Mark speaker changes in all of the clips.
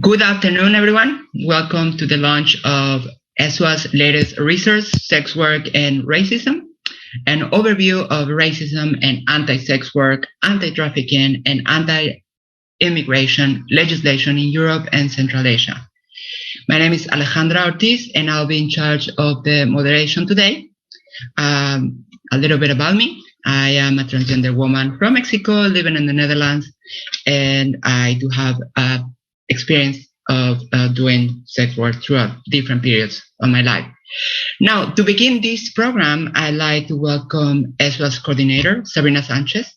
Speaker 1: Good afternoon, everyone. Welcome to the launch of ESWA's latest research, Sex Work and Racism, an overview of racism and anti-sex work, anti-trafficking, and anti-immigration legislation in Europe and Central Asia. My name is Alejandra Ortiz, and I'll be in charge of the moderation today. A little bit about me. I am a transgender woman from Mexico, living in the Netherlands, and I do have experience of doing sex work throughout different periods of my life. Now, to begin this program, I'd like to welcome ESWA's coordinator, Sabrina Sanchez,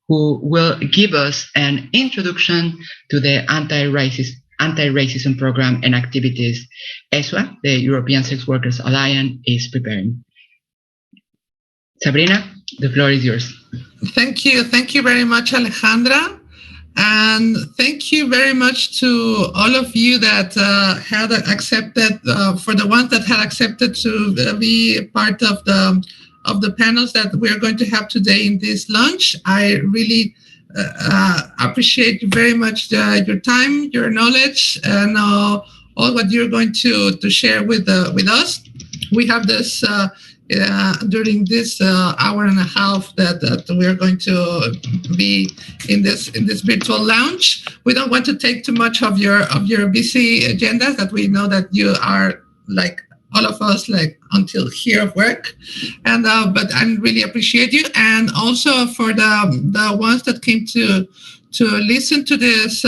Speaker 1: who will give us an introduction to the anti-racism program and activities ESWA, the European Sex Workers Alliance, is preparing. Sabrina, the floor is yours.
Speaker 2: Thank you. Thank you very much, Alejandra. And thank you very much to all of you that had accepted, for the ones that had accepted to be part of the panels that we're going to have today in this lunch. I really appreciate very much your time, your knowledge, and all what you're going to share with us. We have this during this hour and a half that we're going to be in this virtual lounge. We don't want to take too much of your busy agendas, that we know that you are, like all of us, like until here of work, and but I really appreciate you, and also for the ones that came to listen to this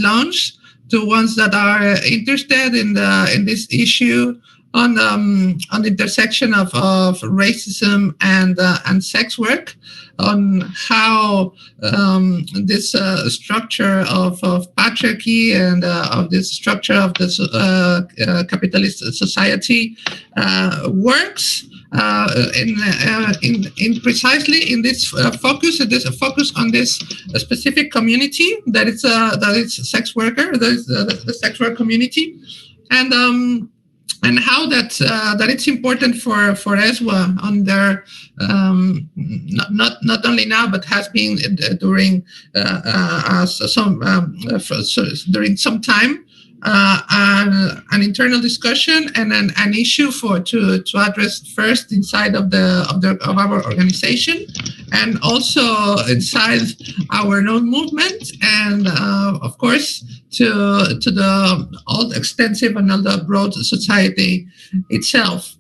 Speaker 2: launch, to ones that are interested in this issue on the intersection of racism and sex work, on how this structure of patriarchy and of this structure of this capitalist society works in precisely in this focus on this specific community that it's sex worker, the sex work community, and how that it's important for ESWA on their not only now, but has been during during some time, an internal discussion and an issue to address first inside of our organization, and also inside our own movement, and of course to the all extensive and all the broad society itself.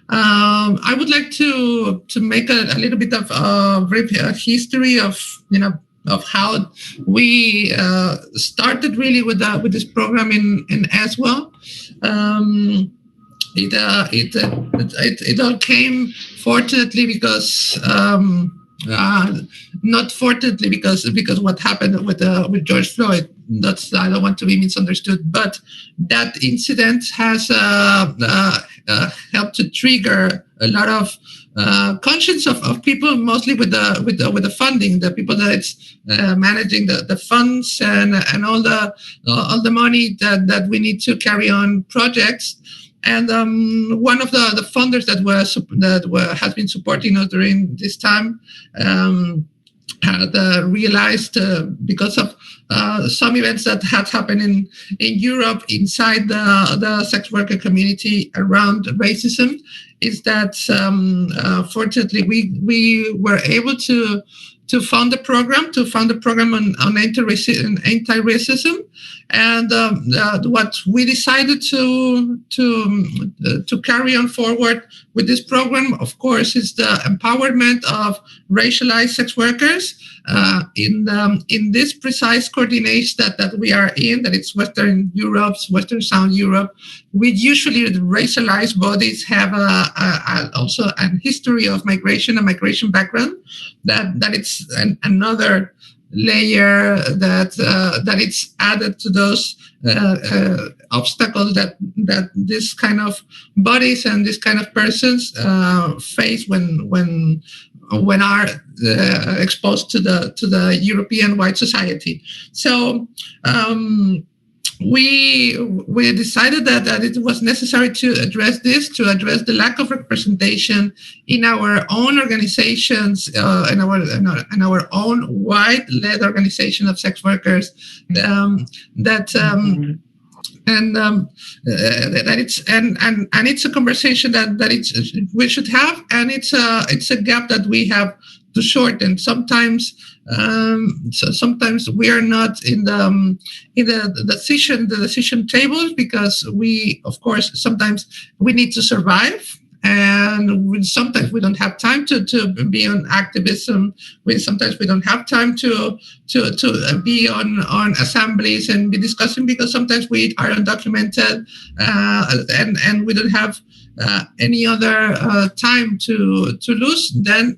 Speaker 2: I would like to make a little bit of brief history of how we started really with this program in ESWA. It all came fortunately because. Not fortunately because what happened with George Floyd. I don't want to be misunderstood, but that incident has helped to trigger a lot of conscience of people, mostly with the funding, the people that it's managing the funds and all the money that we need to carry on projects. And one of the funders that has been supporting us during this time had realized, because of some events that had happened in Europe inside the sex worker community around racism, is that fortunately we were able to fund the program on anti-racism, and what we decided to carry on forward with this program, of course, is the empowerment of racialized sex workers in this precise coordination that we are in, that it's Western Europe, Western South Europe. We usually, the racialized bodies have also a history of migration, a migration background, that it's another layer that it's added to those obstacles that this kind of bodies and this kind of persons face when are exposed to the European white society. So we decided that it was necessary to address the lack of representation in our own organizations, in our own wide-led organization of sex workers, that it's a conversation that we should have, and it's a gap that we have to shorten. Sometimes we are not in the decision tables because we, of course, sometimes we need to survive. And sometimes we don't have time to be on activism. Sometimes we don't have time to be on assemblies and be discussing, because sometimes we are undocumented, and we don't have any other time to lose than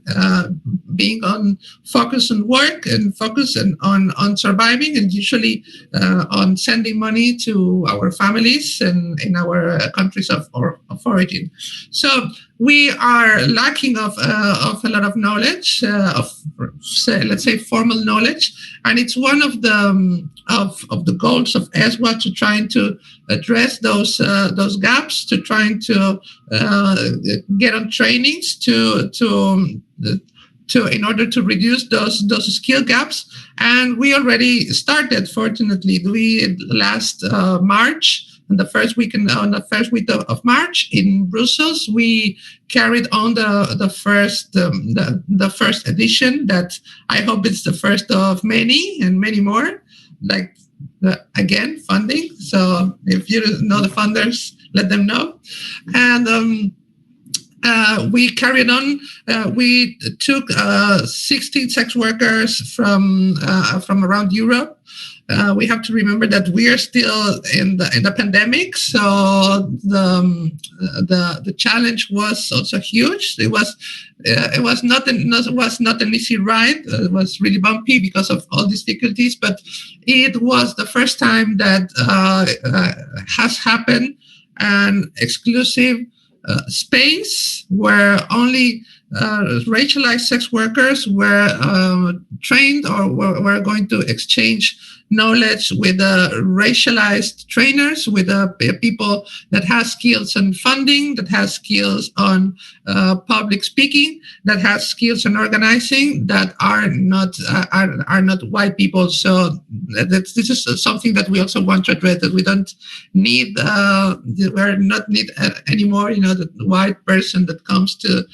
Speaker 2: being on focus on work and focus on surviving, and usually on sending money to our families and in our countries of origin. So we are lacking of a lot of knowledge, let's say formal knowledge, and it's one of the goals of ESWA to trying to address those gaps, to trying to get on trainings in order to reduce those skill gaps. And we already started. Fortunately, last March. On the first week of March in Brussels, we carried on the first edition. That I hope it's the first of many and many more. Like again, funding. So if you know the funders, let them know. And we carried on. We took 16 sex workers from around Europe. We have to remember that we are still in the pandemic, so the challenge was also huge. It was not an easy ride. It was really bumpy because of all these difficulties, but it was the first time that has happened an exclusive space where only racialized sex workers were trained or were going to exchange knowledge with racialized trainers, with people that has skills on funding, that has skills on public speaking, that has skills on organizing, that are not white people. So this is something that we also want to address, that we don't need, we're not need anymore, the white person that comes to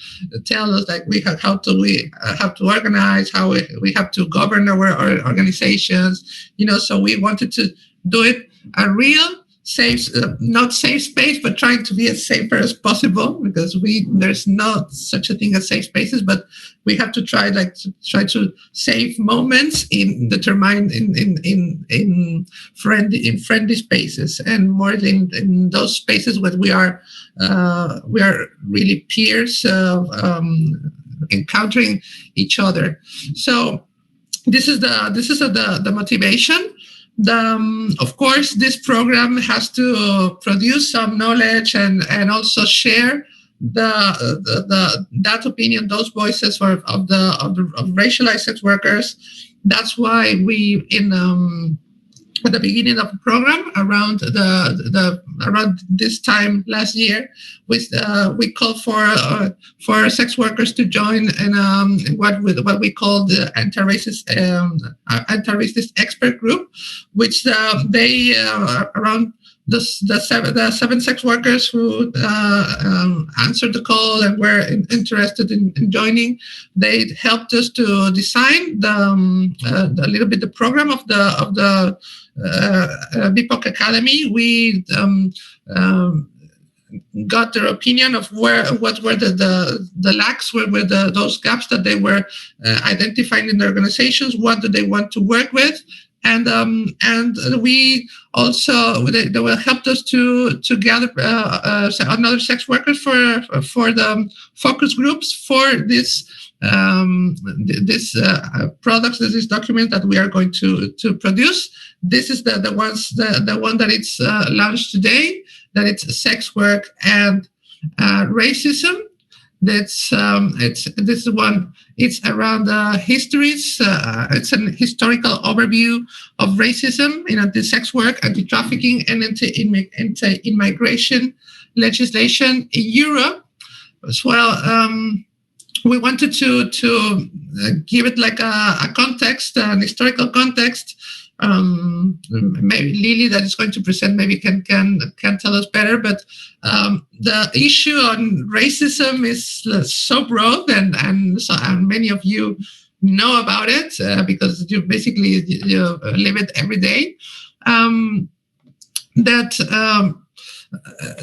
Speaker 2: tell us like we have to organize, how we have to govern our organizations. So we wanted to do it a real safe, not safe space, but trying to be as safer as possible, because there's not such a thing as safe spaces, but we have to try to save moments in friendly spaces, and more in those spaces where we are really peers encountering each other. So this is the motivation. Of course, this program has to produce some knowledge and also share that opinion, those voices of racialized sex workers. That's why we at the beginning of the program, around this time last year, we called for sex workers to join in what we call the anti-racist expert group, which they around the seven sex workers who answered the call and were interested in joining. They helped us to design a little bit the program of the BPOC Academy. We got their opinion of what were the lacks, were those gaps that they were identifying in the organizations. What do they want to work with? And we also they will help us to gather another sex workers for the focus groups for this products, this document that we are going to produce. This is the one that it's launched today, that it's sex work and racism. This is one. It's around histories. It's an historical overview of racism in anti-sex work, anti-trafficking, and anti-immigration legislation in Europe as well. We wanted to give it like a context, an historical context. Maybe Lily, that is going to present, maybe can tell us better. But the issue on racism is so broad, and many of you know about it because you basically live it every day.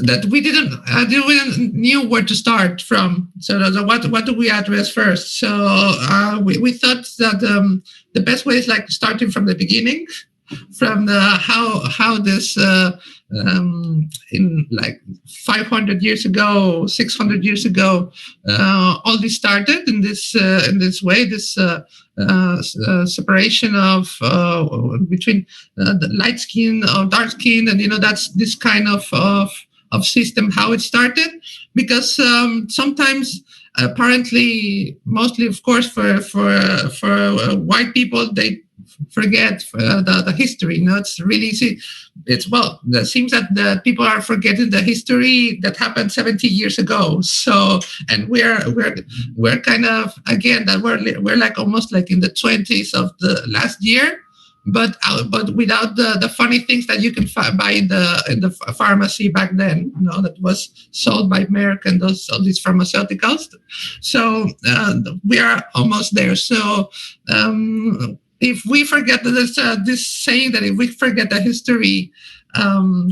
Speaker 2: That we didn't knew where to start from. So what do we address first? So we thought that the best way is like starting from the beginning, from the how this in like 500 years ago, 600 years ago, all this started in this way, this separation of between the light skin or dark skin, and that's this kind of system, how it started, because sometimes apparently, mostly of course for white people, they forget the history. It's really easy. It seems that the people are forgetting the history that happened 70 years ago. So, and we're kind of, again, that we're like almost like in the 20s of the last year, but without the funny things that you can buy in the pharmacy back then, that was sold by Merck and all these pharmaceuticals. So we are almost there. So if we forget this saying that if we forget the history,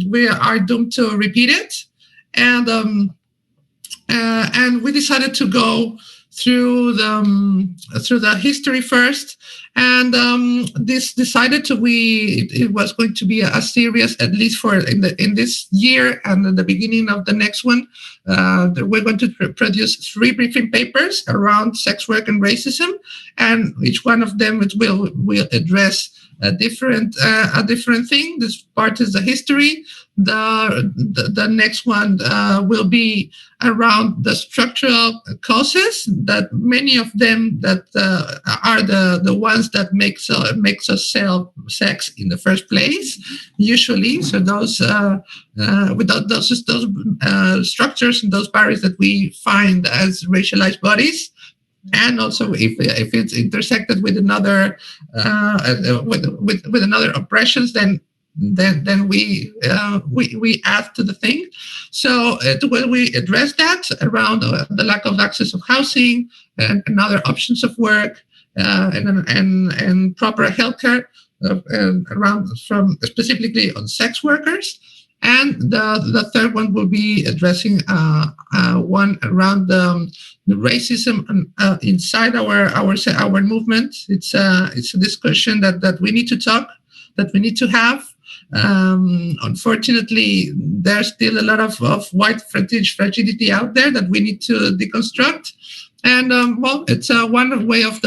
Speaker 2: we are doomed to repeat it. And we decided to go through the history first. And this decided it was going to be a series, at least for in this year and in the beginning of the next one. We're going to produce 3 briefing papers around sex work and racism, and each one of them will address a different thing. This part is the history. The next one will be around the structural causes, that many of them that are the ones that makes us sell sex in the first place, usually. So those without those structures and those barriers that we find as racialized bodies. And also, if it's intersected with another with another oppressions, then we add to the thing. So when we address that around the lack of access of housing and other options of work and proper healthcare around from specifically on sex workers. And the third one will be addressing one around the racism inside our movement. It's a discussion that we need to talk, that we need to have. Unfortunately, there's still a lot of white fragility out there that we need to deconstruct. And it's one way of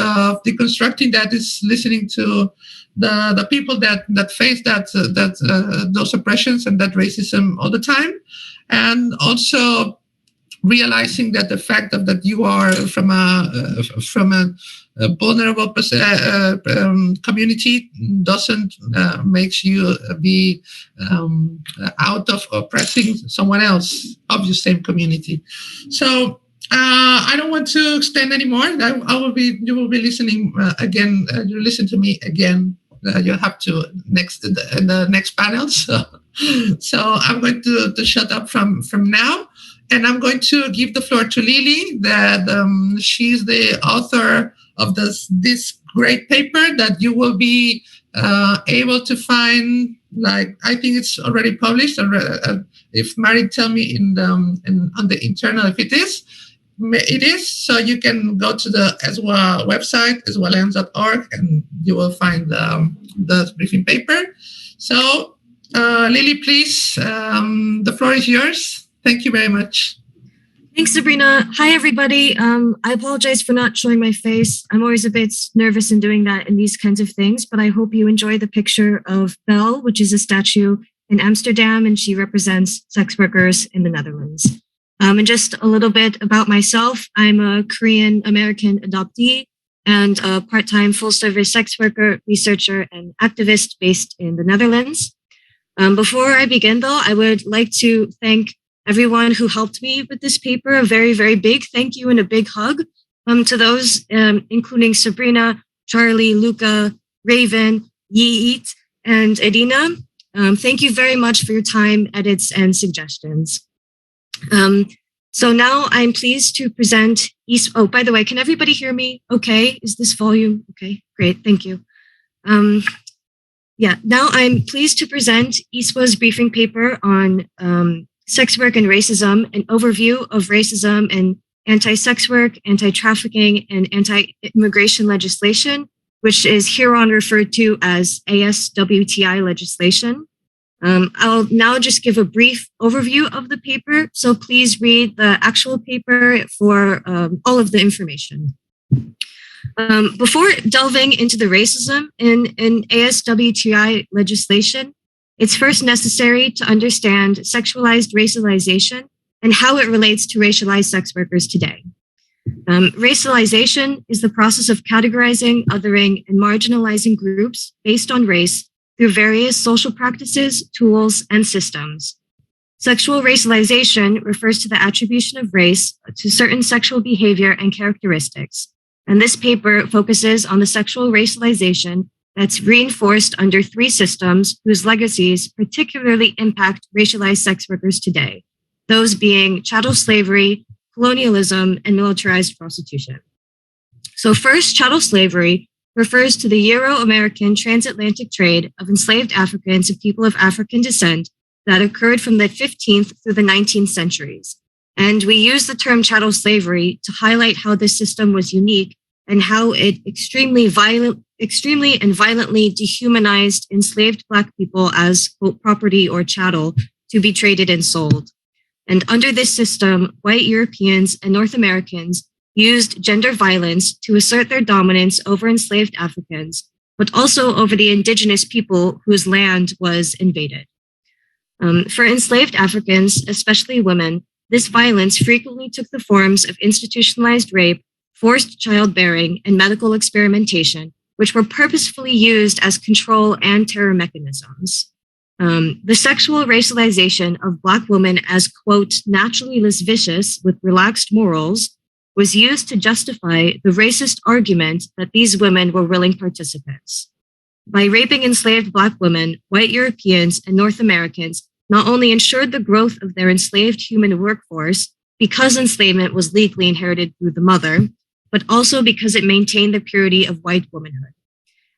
Speaker 2: deconstructing that is listening to the people that face those oppressions and that racism all the time, and also realizing that the fact that you are from a vulnerable community doesn't makes you be out of oppressing someone else of your same community. So I don't want to extend anymore. You will be listening again. You listen to me again. You'll have to in the next panel. So I'm going to shut up from now. And I'm going to give the floor to Lily, that she's the author of this great paper that you will be able to find. Like, I think it's already published. If Mari tell me on the internal if it is. It is. So you can go to the ESWA website, ESWALens.org, and you will find the briefing paper. So Lily, please, the floor is yours. Thank you very much.
Speaker 3: Thanks, Sabrina. Hi, everybody. I apologize for not showing my face. I'm always a bit nervous in doing that in these kinds of things, but I hope you enjoy the picture of Belle, which is a statue in Amsterdam, and she represents sex workers in the Netherlands. And just a little bit about myself. I'm a Korean American adoptee and a part-time full-service sex worker, researcher, and activist based in the Netherlands. Before I begin, though, I would like to thank everyone who helped me with this paper. A very, very big thank you and a big hug to those, including Sabrina, Charlie, Luca, Raven, Yeet, and Edina. Thank you very much for your time, edits, and suggestions. So now I'm pleased to present oh, by the way, can everybody hear me okay? Is this volume okay? Great, thank you. Now I'm pleased to present ESWA's briefing paper on sex work and racism, an overview of racism and anti-sex work, anti-trafficking, and anti-immigration legislation, which is hereon referred to as ASWTI legislation. I'll now just give a brief overview of the paper, so please read the actual paper for all of the information. Before delving into the racism in ASWTI legislation, it's first necessary to understand sexualized racialization and how it relates to racialized sex workers today. Racialization is the process of categorizing, othering, and marginalizing groups based on race through various social practices, tools, and systems. Sexual racialization refers to the attribution of race to certain sexual behavior and characteristics. And this paper focuses on the sexual racialization that's reinforced under three systems whose legacies particularly impact racialized sex workers today, those being chattel slavery, colonialism, and militarized prostitution. So first, chattel slavery refers to the Euro-American transatlantic trade of enslaved Africans and people of African descent that occurred from the 15th through the 19th centuries. And we use the term chattel slavery to highlight how this system was unique and how it extremely and violently dehumanized enslaved Black people as, quote, property or chattel to be traded and sold. And under this system, white Europeans and North Americans used gender violence to assert their dominance over enslaved Africans, but also over the indigenous people whose land was invaded. For enslaved Africans, especially women, this violence frequently took the forms of institutionalized rape, forced childbearing, and medical experimentation, which were purposefully used as control and terror mechanisms. The sexual racialization of Black women as, quote, naturally lascivious with relaxed morals was used to justify the racist argument that these women were willing participants. By raping enslaved Black women, white Europeans and North Americans not only ensured the growth of their enslaved human workforce because enslavement was legally inherited through the mother, but also because it maintained the purity of white womanhood.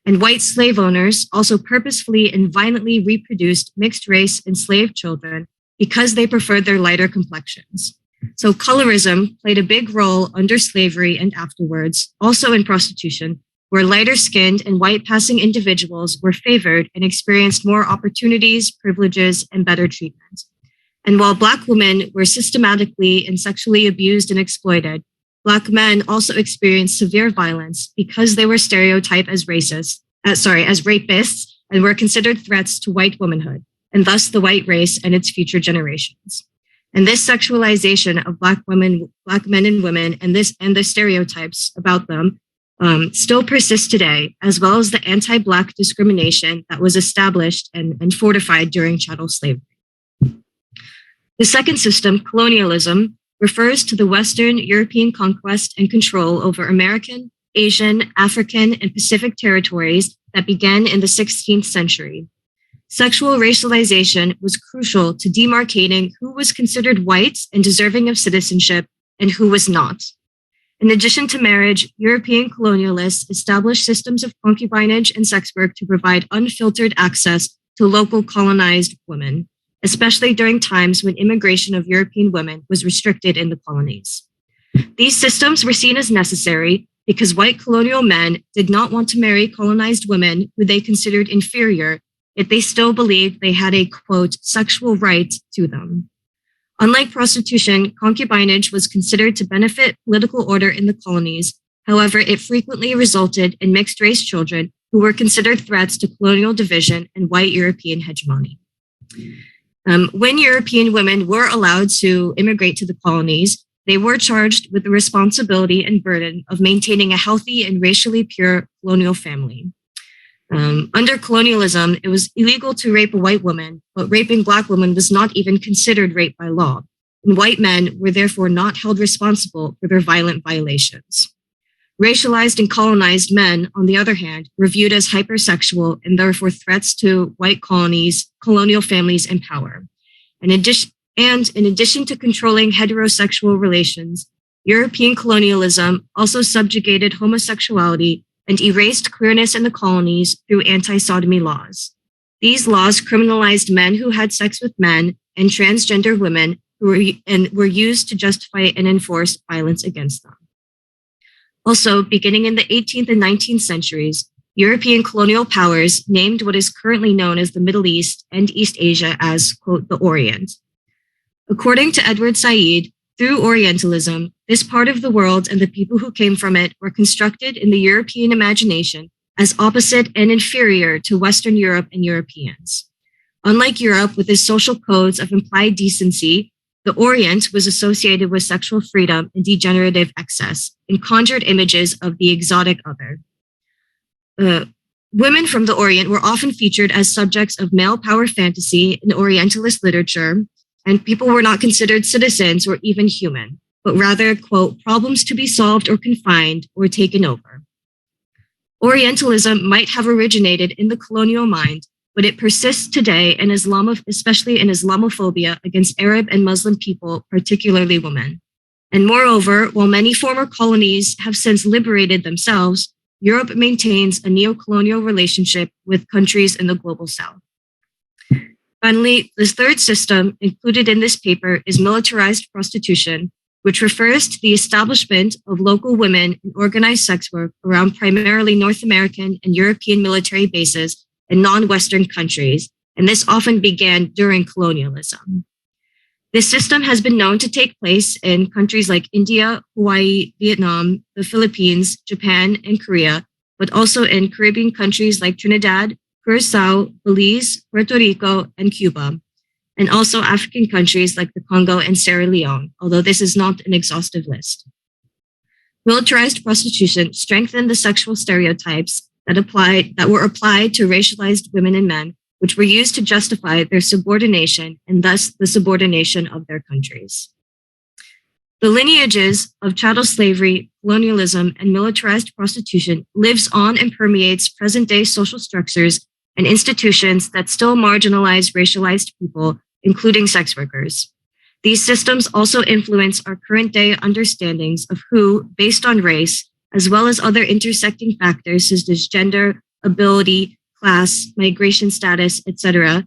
Speaker 3: And white slave owners also purposefully and violently reproduced mixed race enslaved children because they preferred their lighter complexions. So colorism played a big role under slavery and afterwards, also in prostitution, where lighter-skinned and white-passing individuals were favored and experienced more opportunities, privileges, and better treatment. And while Black women were systematically and sexually abused and exploited, Black men also experienced severe violence because they were stereotyped as rapists, and were considered threats to white womanhood, and thus the white race and its future generations. And this sexualization of Black men and women, and the stereotypes about them still persists today, as well as the anti-Black discrimination that was established and fortified during chattel slavery. The second system, colonialism, refers to the Western European conquest and control over American, Asian, African, and Pacific territories that began in the 16th century. Sexual racialization was crucial to demarcating who was considered white and deserving of citizenship and who was not. In addition to marriage, European colonialists established systems of concubinage and sex work to provide unfiltered access to local colonized women, especially during times when immigration of European women was restricted in the colonies. These systems were seen as necessary because white colonial men did not want to marry colonized women who they considered inferior, yet they still believed they had a, quote, sexual right to them. Unlike prostitution, concubinage was considered to benefit political order in the colonies. However, it frequently resulted in mixed-race children who were considered threats to colonial division and white European hegemony. When European women were allowed to immigrate to the colonies, they were charged with the responsibility and burden of maintaining a healthy and racially pure colonial family. Under colonialism, it was illegal to rape a white woman, but raping Black women was not even considered rape by law, and white men were therefore not held responsible for their violent violations. Racialized and colonized men, on the other hand, were viewed as hypersexual and therefore threats to white colonies, colonial families, and power. In addition to controlling heterosexual relations, European colonialism also subjugated homosexuality and erased queerness in the colonies through anti-sodomy laws. These laws criminalized men who had sex with men and transgender women who were used to justify and enforce violence against them. Also, beginning in the 18th and 19th centuries, European colonial powers named what is currently known as the Middle East and East Asia as, quote, the Orient. According to Edward Said, through Orientalism, this part of the world and the people who came from it were constructed in the European imagination as opposite and inferior to Western Europe and Europeans. Unlike Europe, with its social codes of implied decency, the Orient was associated with sexual freedom and degenerative excess and conjured images of the exotic other. Women from the Orient were often featured as subjects of male power fantasy in Orientalist literature, and people were not considered citizens or even human, but rather, quote, problems to be solved or confined or taken over. Orientalism might have originated in the colonial mind, but it persists today in especially in Islamophobia against Arab and Muslim people, particularly women. And moreover, while many former colonies have since liberated themselves, Europe maintains a neo-colonial relationship with countries in the global south. Finally, the third system included in this paper is militarized prostitution, which refers to the establishment of local women in organized sex work around primarily North American and European military bases in non-Western countries, and this often began during colonialism. This system has been known to take place in countries like India, Hawaii, Vietnam, the Philippines, Japan, and Korea, but also in Caribbean countries like Trinidad, Curacao, Belize, Puerto Rico, and Cuba, and also African countries like the Congo and Sierra Leone, although this is not an exhaustive list. Militarized prostitution strengthened the sexual stereotypes that were applied to racialized women and men, which were used to justify their subordination and thus the subordination of their countries. The lineages of chattel slavery, colonialism, and militarized prostitution lives on and permeates present-day social structures and institutions that still marginalize racialized people, including sex workers. These systems also influence our current-day understandings of who, based on race, as well as other intersecting factors such as gender, ability, class, migration status, etc.,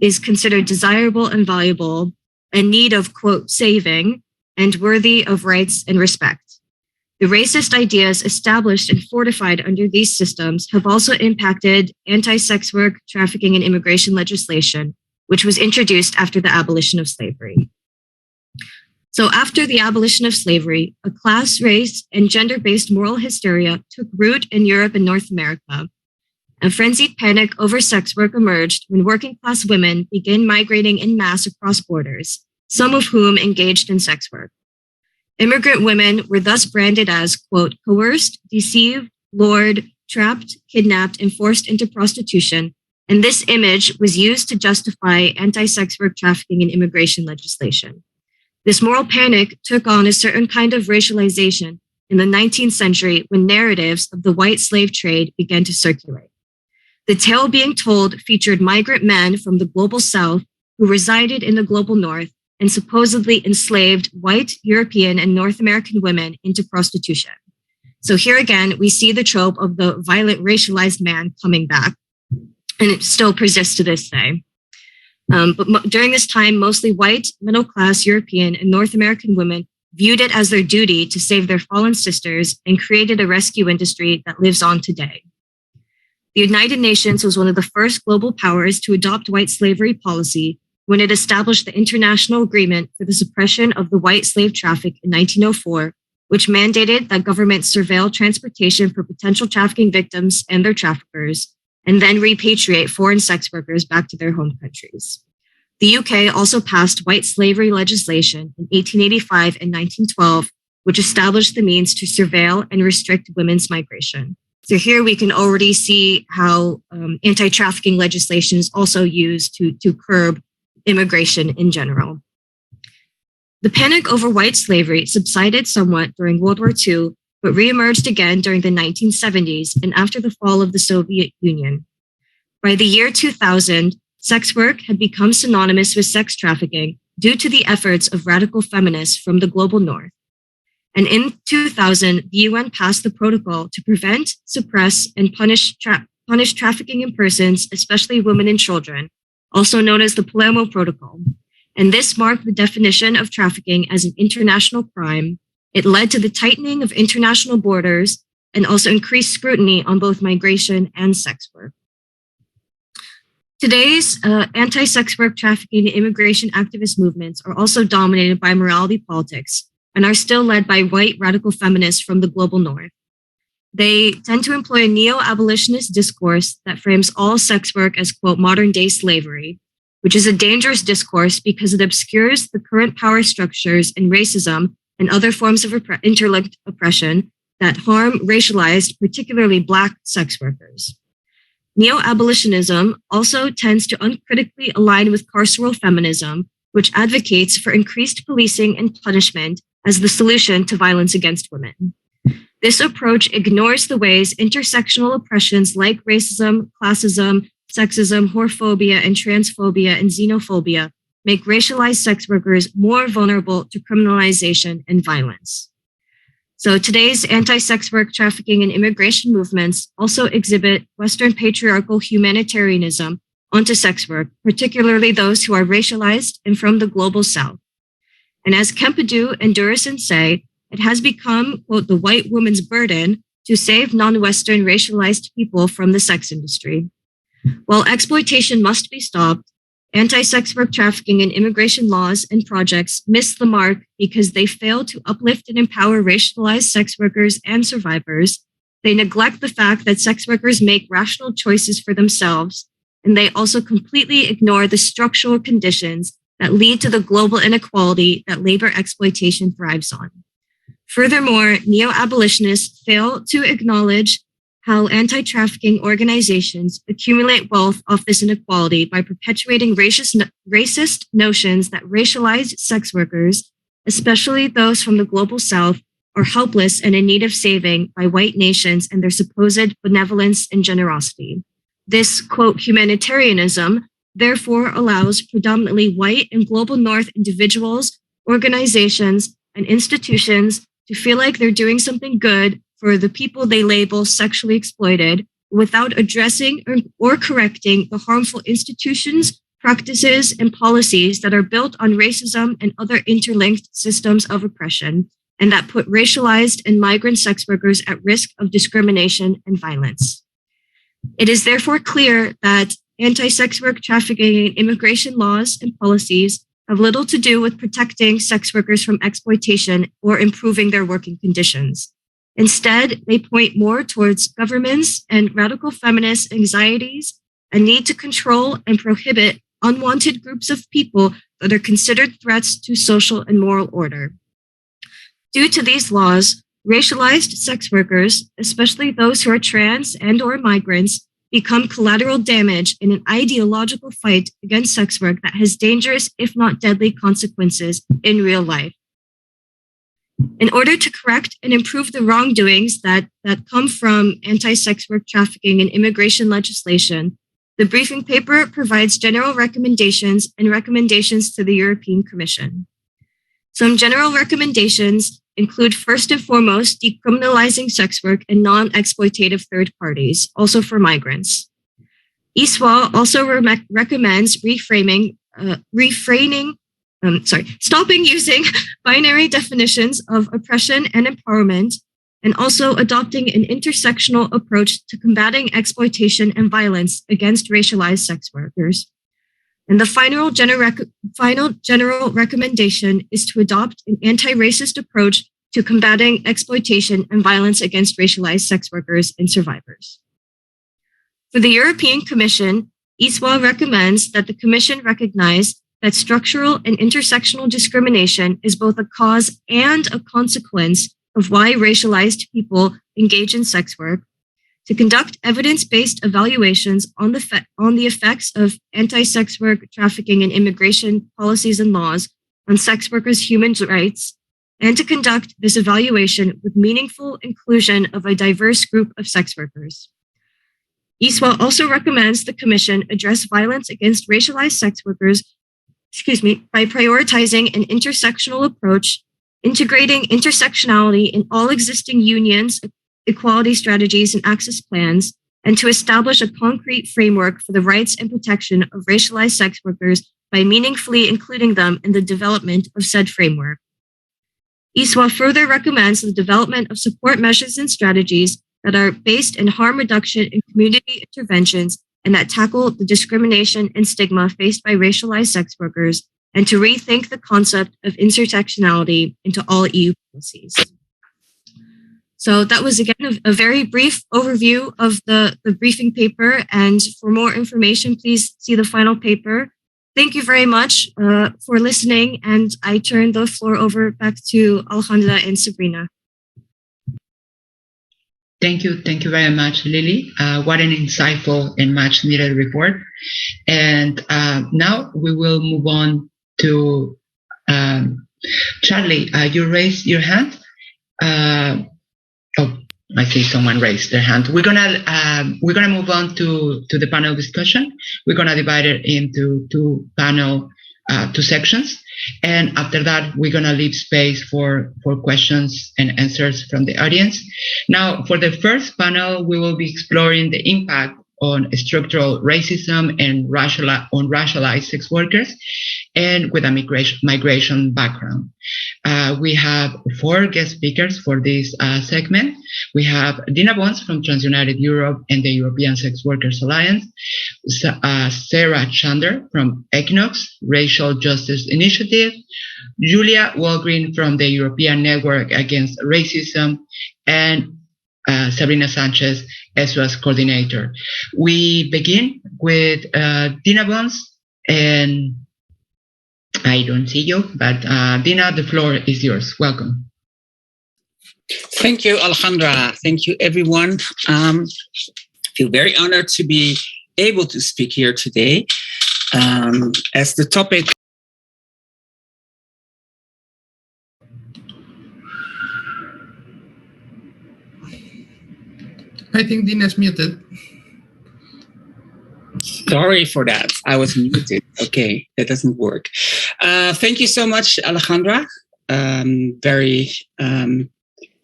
Speaker 3: is considered desirable and valuable, in need of, quote, saving, and worthy of rights and respect. The racist ideas established and fortified under these systems have also impacted anti-sex work, trafficking, and immigration legislation, which was introduced after the abolition of slavery. So after the abolition of slavery, a class, race, and gender-based moral hysteria took root in Europe and North America. A frenzied panic over sex work emerged when working-class women began migrating en masse across borders, some of whom engaged in sex work. Immigrant women were thus branded as, quote, coerced, deceived, lured, trapped, kidnapped, and forced into prostitution, and this image was used to justify anti-sex work trafficking and immigration legislation. This moral panic took on a certain kind of racialization in the 19th century when narratives of the white slave trade began to circulate. The tale being told featured migrant men from the global south who resided in the global north and supposedly enslaved white, European, and North American women into prostitution. So here again, we see the trope of the violent racialized man coming back, and it still persists to this day. But during this time, mostly white, middle-class European and North American women viewed it as their duty to save their fallen sisters and created a rescue industry that lives on today. The United Nations was one of the first global powers to adopt white slavery policy when it established the International Agreement for the Suppression of the White Slave Traffic in 1904, which mandated that governments surveil transportation for potential trafficking victims and their traffickers, and then repatriate foreign sex workers back to their home countries. The UK also passed white slavery legislation in 1885 and 1912, which established the means to surveil and restrict women's migration. So here we can already see how anti-trafficking legislation is also used to curb immigration in general. The panic over white slavery subsided somewhat during World War II, but reemerged again during the 1970s and after the fall of the Soviet Union. By the year 2000, sex work had become synonymous with sex trafficking due to the efforts of radical feminists from the global north. And in 2000, the UN passed the protocol to prevent, suppress, and punish trafficking in persons, especially women and children, also known as the Palermo Protocol. And this marked the definition of trafficking as an international crime. It led to the tightening of international borders and also increased scrutiny on both migration and sex work. Today's anti-sex work, trafficking, and immigration activist movements are also dominated by morality politics and are still led by white radical feminists from the global north. They tend to employ a neo-abolitionist discourse that frames all sex work as, quote, modern-day slavery, which is a dangerous discourse because it obscures the current power structures and racism and other forms of interlinked oppression that harm racialized, particularly Black sex workers. Neo-abolitionism also tends to uncritically align with carceral feminism, which advocates for increased policing and punishment as the solution to violence against women. This approach ignores the ways intersectional oppressions like racism, classism, sexism, whorephobia, and transphobia and xenophobia make racialized sex workers more vulnerable to criminalization and violence. So today's anti-sex work, trafficking, and immigration movements also exhibit Western patriarchal humanitarianism onto sex work, particularly those who are racialized and from the global South. And as Kempadu and Durison say, it has become, quote, the white woman's burden to save non-Western racialized people from the sex industry. While exploitation must be stopped, anti-sex work, trafficking, and immigration laws and projects miss the mark because they fail to uplift and empower racialized sex workers and survivors. They neglect the fact that sex workers make rational choices for themselves, and they also completely ignore the structural conditions that lead to the global inequality that labor exploitation thrives on. Furthermore, neo-abolitionists fail to acknowledge how anti-trafficking organizations accumulate wealth off this inequality by perpetuating racist notions that racialized sex workers, especially those from the global South, are helpless and in need of saving by white nations and their supposed benevolence and generosity. This, quote, humanitarianism, therefore allows predominantly white and global North individuals, organizations, and institutions to feel like they're doing something good for the people they label sexually exploited without addressing or correcting the harmful institutions, practices, and policies that are built on racism and other interlinked systems of oppression, and that put racialized and migrant sex workers at risk of discrimination and violence. It is therefore clear that anti-sex work, trafficking, and immigration laws and policies have little to do with protecting sex workers from exploitation or improving their working conditions. Instead, they point more towards governments and radical feminist anxieties, a need to control and prohibit unwanted groups of people that are considered threats to social and moral order. Due to these laws, racialized sex workers, especially those who are trans and or migrants, become collateral damage in an ideological fight against sex work that has dangerous, if not deadly, consequences in real life. In order to correct and improve the wrongdoings that come from anti-sex work, trafficking, and immigration legislation, the briefing paper provides general recommendations and recommendations to the European Commission. Some general recommendations include, first and foremost, decriminalizing sex work and non-exploitative third parties, also for migrants. ESWA also recommends stopping using binary definitions of oppression and empowerment, and also adopting an intersectional approach to combating exploitation and violence against racialized sex workers. And the final general recommendation is to adopt an anti-racist approach to combating exploitation and violence against racialized sex workers and survivors. For the European Commission, ESWA recommends that the Commission recognize that structural and intersectional discrimination is both a cause and a consequence of why racialized people engage in sex work, to conduct evidence-based evaluations on the effects of anti-sex work, trafficking, and immigration policies and laws on sex workers' human rights, and to conduct this evaluation with meaningful inclusion of a diverse group of sex workers. ESWA also recommends the Commission address violence against racialized sex workers, by prioritizing an intersectional approach, integrating intersectionality in all existing unions, equality strategies, and access plans, and to establish a concrete framework for the rights and protection of racialized sex workers by meaningfully including them in the development of said framework. ESWA further recommends the development of support measures and strategies that are based in harm reduction and community interventions and that tackle the discrimination and stigma faced by racialized sex workers, and to rethink the concept of intersectionality into all EU policies. So that was, again, a very brief overview of the briefing paper. And for more information, please see the final paper. Thank you very much for listening. And I turn the floor over back to Alejandra and Sabrina.
Speaker 1: Thank you very much, Lily. What an insightful and much needed report. And now we will move on to Charlie. You raised your hand. Oh, I see someone raised their hand. We're gonna move on to the panel discussion. We're gonna divide it into two sections. And after that, we're going to leave space for questions and answers from the audience. Now, for the first panel, we will be exploring the impact on structural racism and on racialized sex workers and with a migration background. We have 4 guest speakers for this segment. We have Dina Bons from TransUnited Europe and the European Sex Workers Alliance, Sarah Chander from Equinox, Racial Justice Initiative, Julia Walgreen from the European Network Against Racism, and Sabrina Sanchez, ESWA's coordinator. We begin with Dina Bons, and I don't see you, but Dina, the floor is yours. Welcome.
Speaker 4: Thank you, Alejandra. Thank you, everyone. I feel very honored to be able to speak here today. As the topic
Speaker 2: I think Dina's muted.
Speaker 4: Sorry for that. I was muted. Okay, that doesn't work. Thank you so much, Alejandra. Very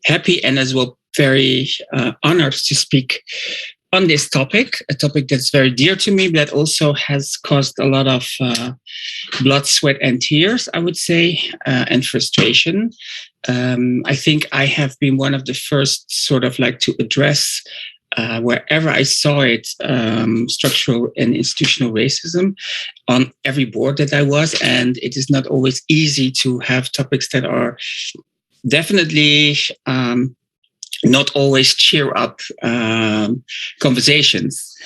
Speaker 4: happy and as well very honored to speak on this topic, a topic that's very dear to me, that also has caused a lot of blood, sweat, and tears, I would say, and frustration. I think I have been one of the first sort of like to address wherever I saw it, structural and institutional racism on every board that I was. And it is not always easy to have topics that are definitely not always cheer up conversations,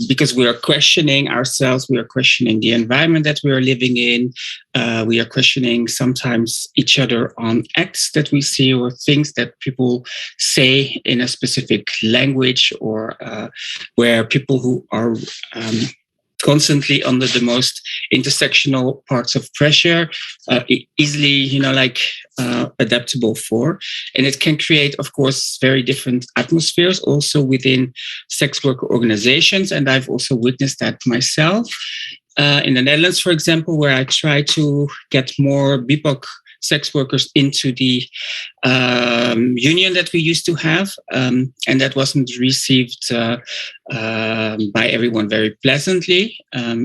Speaker 4: because we are questioning ourselves, we are questioning the environment that we are living in, we are questioning sometimes each other on acts that we see or things that people say in a specific language, or where people who are constantly under the most intersectional parts of pressure, easily, adaptable for. And it can create, of course, very different atmospheres also within sex worker organizations. And I've also witnessed that myself in the Netherlands, for example, where I try to get more BPOC sex workers into the union that we used to have. And that wasn't received by everyone very pleasantly,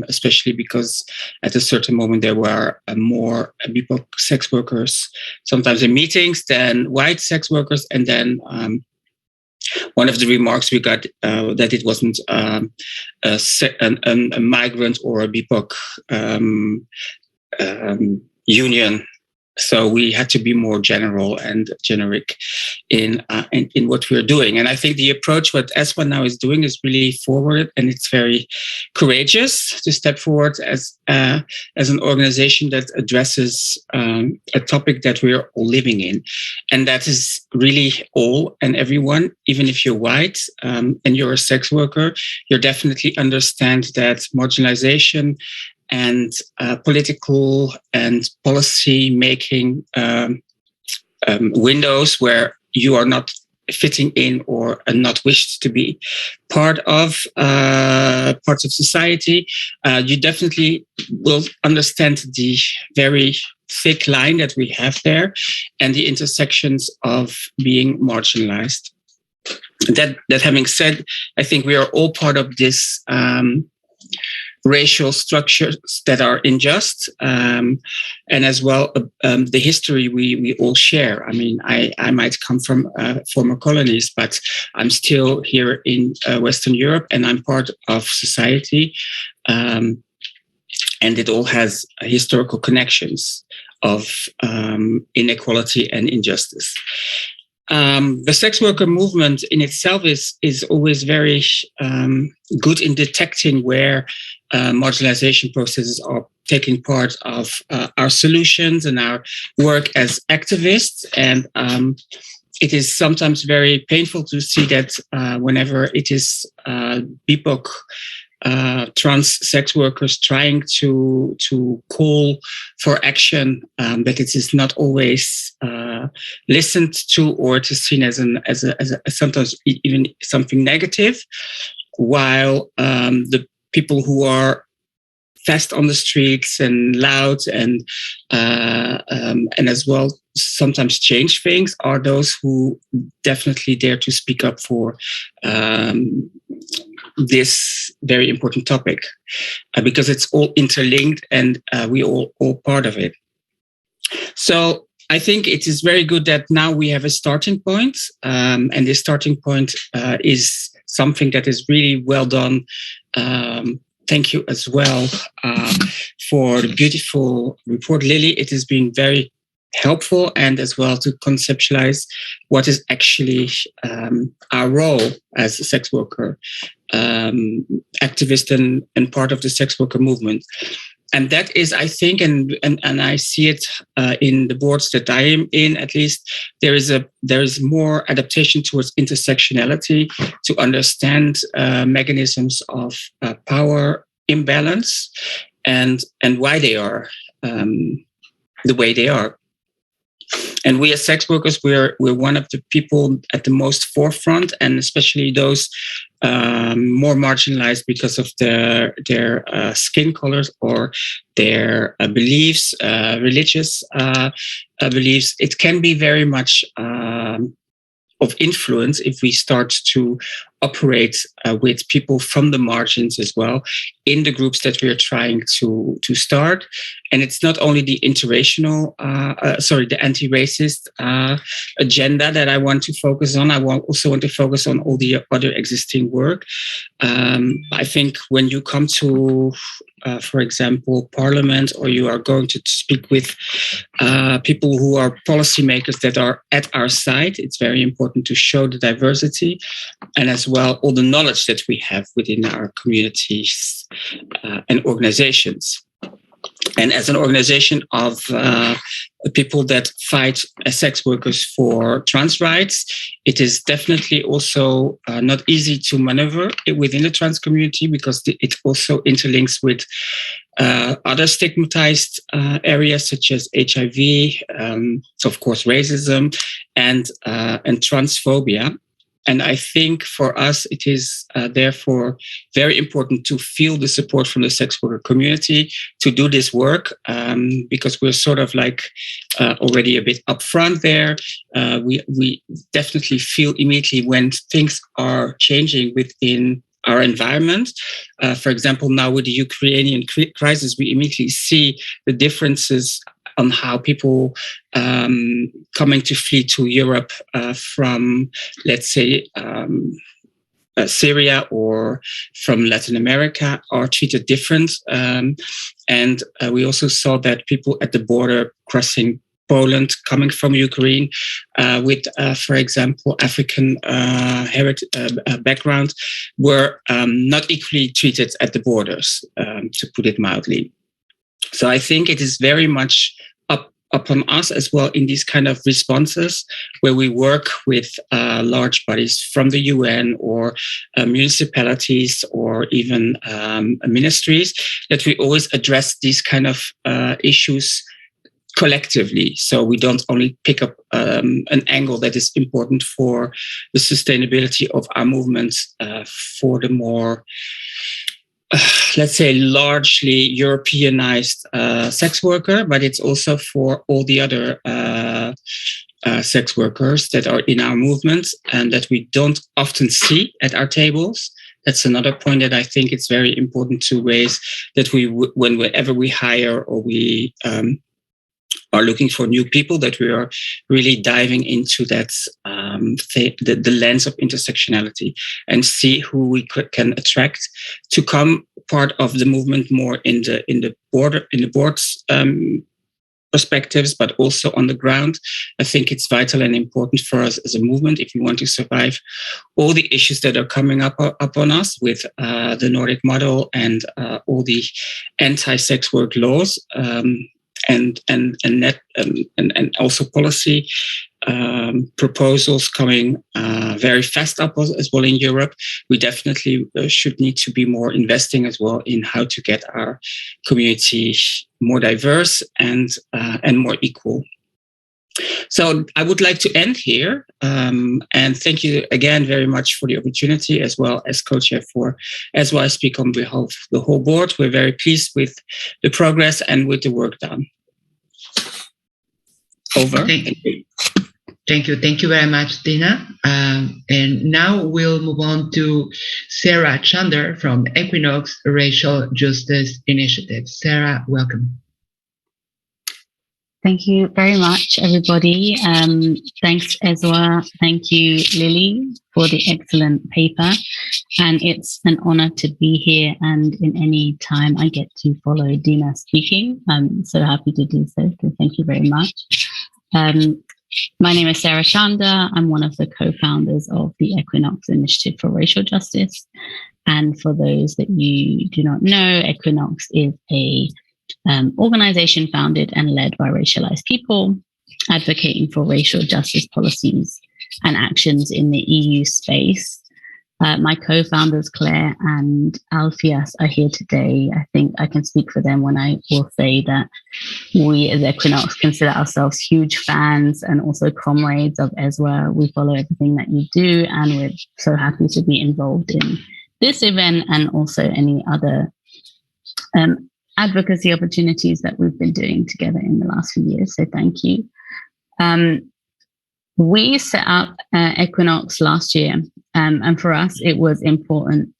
Speaker 4: especially because at a certain moment there were more BPOC sex workers, sometimes in meetings, than white sex workers. And then one of the remarks we got that it wasn't a migrant or a BPOC union So we had to be more general and generic in what we're doing. And I think the approach what ESWA now is doing is really forward, and it's very courageous to step forward as an organization that addresses a topic that we're all living in. And that is really all and everyone, even if you're white and you're a sex worker, you definitely understand that marginalization and political and policy making windows where you are not fitting in or not wished to be part of parts of society, you definitely will understand the very thick line that we have there and the intersections of being marginalized. That having said, I think we are all part of this racial structures that are unjust, and as well the history we all share. I mean, I might come from former colonies, but I'm still here in Western Europe, and I'm part of society, and it all has historical connections of inequality and injustice. The sex worker movement in itself is always very good in detecting where marginalization processes are taking part of our solutions and our work as activists. And it is sometimes very painful to see that whenever it is BPOC trans sex workers trying to call for action, that it is not always listened to, or it is seen as a sometimes even something negative, while the people who are fast on the streets and loud and as well sometimes change things are those who definitely dare to speak up for this very important topic, because it's all interlinked and we all part of it. So I think it is very good that now we have a starting point, and this starting point is something that is really well done. Thank you as well for the beautiful report, Lily. It has been very helpful, and as well to conceptualize what is actually our role as a sex worker, activist and part of the sex worker movement. And that is, I think, and I see it in the boards that I am in, at least, there is more adaptation towards intersectionality to understand mechanisms of power imbalance and why they are the way they are. And we as sex workers, we're one of the people at the most forefront, and especially those more marginalized because of their skin colors or their beliefs, religious beliefs. It can be very much of influence if we start to operate with people from the margins as well in the groups that we are trying to start. And it's not only the the anti-racist agenda that I want to focus on. I also want to focus on all the other existing work. I think when you come to, for example, Parliament, or you are going to speak with people who are policymakers that are at our side, it's very important to show the diversity and as well all the knowledge that we have within our communities and organizations. And as an organization of people that fight as sex workers for trans rights, it is definitely also not easy to maneuver within the trans community, because it also interlinks with other stigmatized areas such as HIV, of course, racism, and transphobia. And I think for us, it is therefore very important to feel the support from the sex worker community to do this work, because we're sort of like already a bit upfront there. We definitely feel immediately when things are changing within our environment. For example, now with the Ukrainian crisis, we immediately see the differences on how people coming to flee to Europe from, let's say, Syria or from Latin America are treated different. And we also saw that people at the border crossing Poland, coming from Ukraine, with, for example, African heritage background, were not equally treated at the borders, to put it mildly. So I think it is very much upon us as well in these kind of responses, where we work with large bodies from the UN or municipalities or even ministries, that we always address these kind of issues collectively. So we don't only pick up an angle that is important for the sustainability of our movements, for the more let's say, largely Europeanized sex worker, but it's also for all the other sex workers that are in our movements and that we don't often see at our tables. That's another point that I think it's very important to raise, that whenever we hire or we are looking for new people, that we are really diving into that the lens of intersectionality and see who we can attract to come part of the movement more in the board's perspectives, but also on the ground. I think it's vital and important for us as a movement if we want to survive all the issues that are coming up on us with the Nordic model and all the anti-sex work laws. And also policy proposals coming very fast up as well in Europe. We definitely should need to be more investing as well in how to get our community more diverse and more equal. So I would like to end here and thank you again very much for the opportunity, as well as co-chair for ESWA. I speak on behalf of the whole board. We're very pleased with the progress and with the work done. Over.
Speaker 1: Thank you very much, Dina. And now we'll move on to Sarah Chander from Equinox Racial Justice Initiative. Sarah, welcome.
Speaker 5: Thank you very much, everybody. Thanks, ESWA. Thank you, Lily, for the excellent paper. And it's an honor to be here. And in any time I get to follow Dina speaking, I'm so happy to do so. So thank you very much. My name is Sarah Chander. I'm one of the co-founders of the Equinox Initiative for Racial Justice. And for those that you do not know, Equinox is a organization founded and led by racialized people, advocating for racial justice policies and actions in the EU space. My co-founders, Claire and Alfias, are here today. I think I can speak for them when I will say that we as Equinox consider ourselves huge fans and also comrades of ESWA. We follow everything that you do, and we're so happy to be involved in this event and also any other advocacy opportunities that we've been doing together in the last few years. So thank you. We set up Equinox last year, and for us, it was important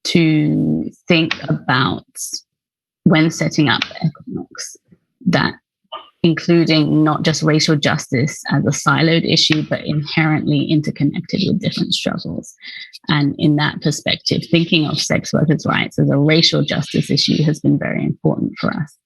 Speaker 5: to think about, when setting up Equinox, that including not just racial justice as a siloed issue, but inherently interconnected with different struggles. And in that perspective, thinking of sex workers' rights as a racial justice issue has been very important for us.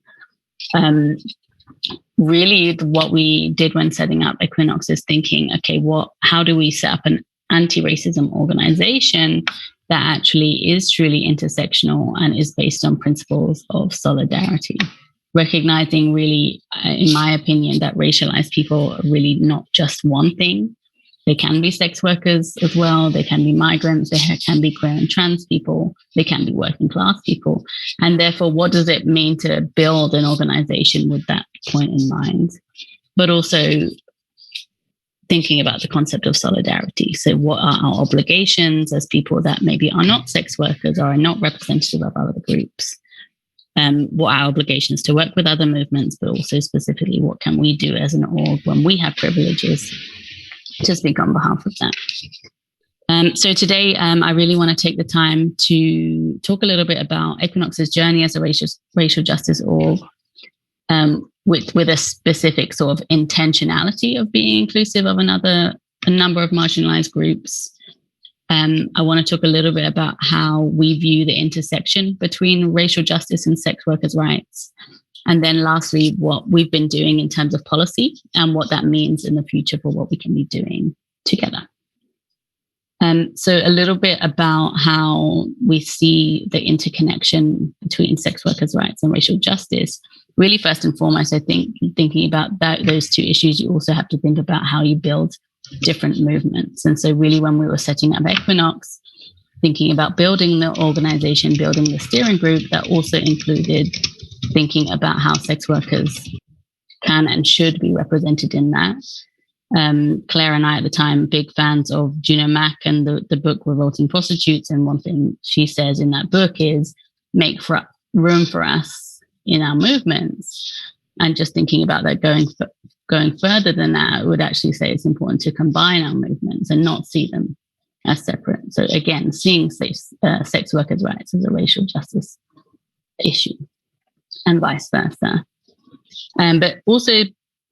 Speaker 5: Really, what we did when setting up Equinox is thinking, okay, how do we set up an anti-racism organization that actually is truly intersectional and is based on principles of solidarity? Recognizing really, in my opinion, that racialized people are really not just one thing. They can be sex workers as well. They can be migrants. They can be queer and trans people. They can be working class people. And therefore, what does it mean to build an organization with that point in mind? But also thinking about the concept of solidarity. So what are our obligations as people that maybe are not sex workers or are not representative of other groups? What are our obligations to work with other movements, but also specifically what can we do as an org when we have privileges to speak on behalf of that. So today, I really want to take the time to talk a little bit about Equinox's journey as a racial justice org, with a specific sort of intentionality of being inclusive of a number of marginalized groups. I want to talk a little bit about how we view the intersection between racial justice and sex workers' rights, And then lastly, what we've been doing in terms of policy and what that means in the future for what we can be doing together. So a little bit about how we see the interconnection between sex workers' rights and racial justice. Really, first and foremost, I think thinking about those two issues, you also have to think about how you build different movements. And so really when we were setting up Equinox, thinking about building the organization, building the steering group, that also included thinking about how sex workers can and should be represented in that. Claire and I at the time, big fans of Juno Mack and the book Revolting Prostitutes. And one thing she says in that book is make room for us in our movements. And just thinking about that going further than that, I would actually say it's important to combine our movements and not see them as separate. So again, seeing sex workers' rights as a racial justice issue and vice versa. But also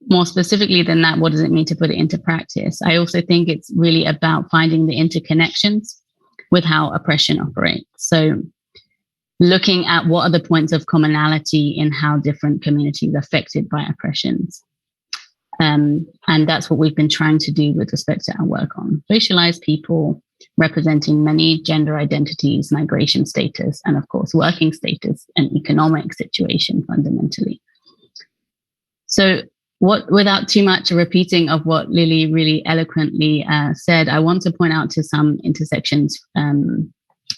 Speaker 5: more specifically than that, what does it mean to put it into practice? I also think it's really about finding the interconnections with how oppression operates. So looking at what are the points of commonality in how different communities are affected by oppressions. And that's what we've been trying to do with respect to our work on racialized people, representing many gender identities, migration status, and of course, working status and economic situation fundamentally. So without too much repeating of what Lily really eloquently said, I want to point out to some intersections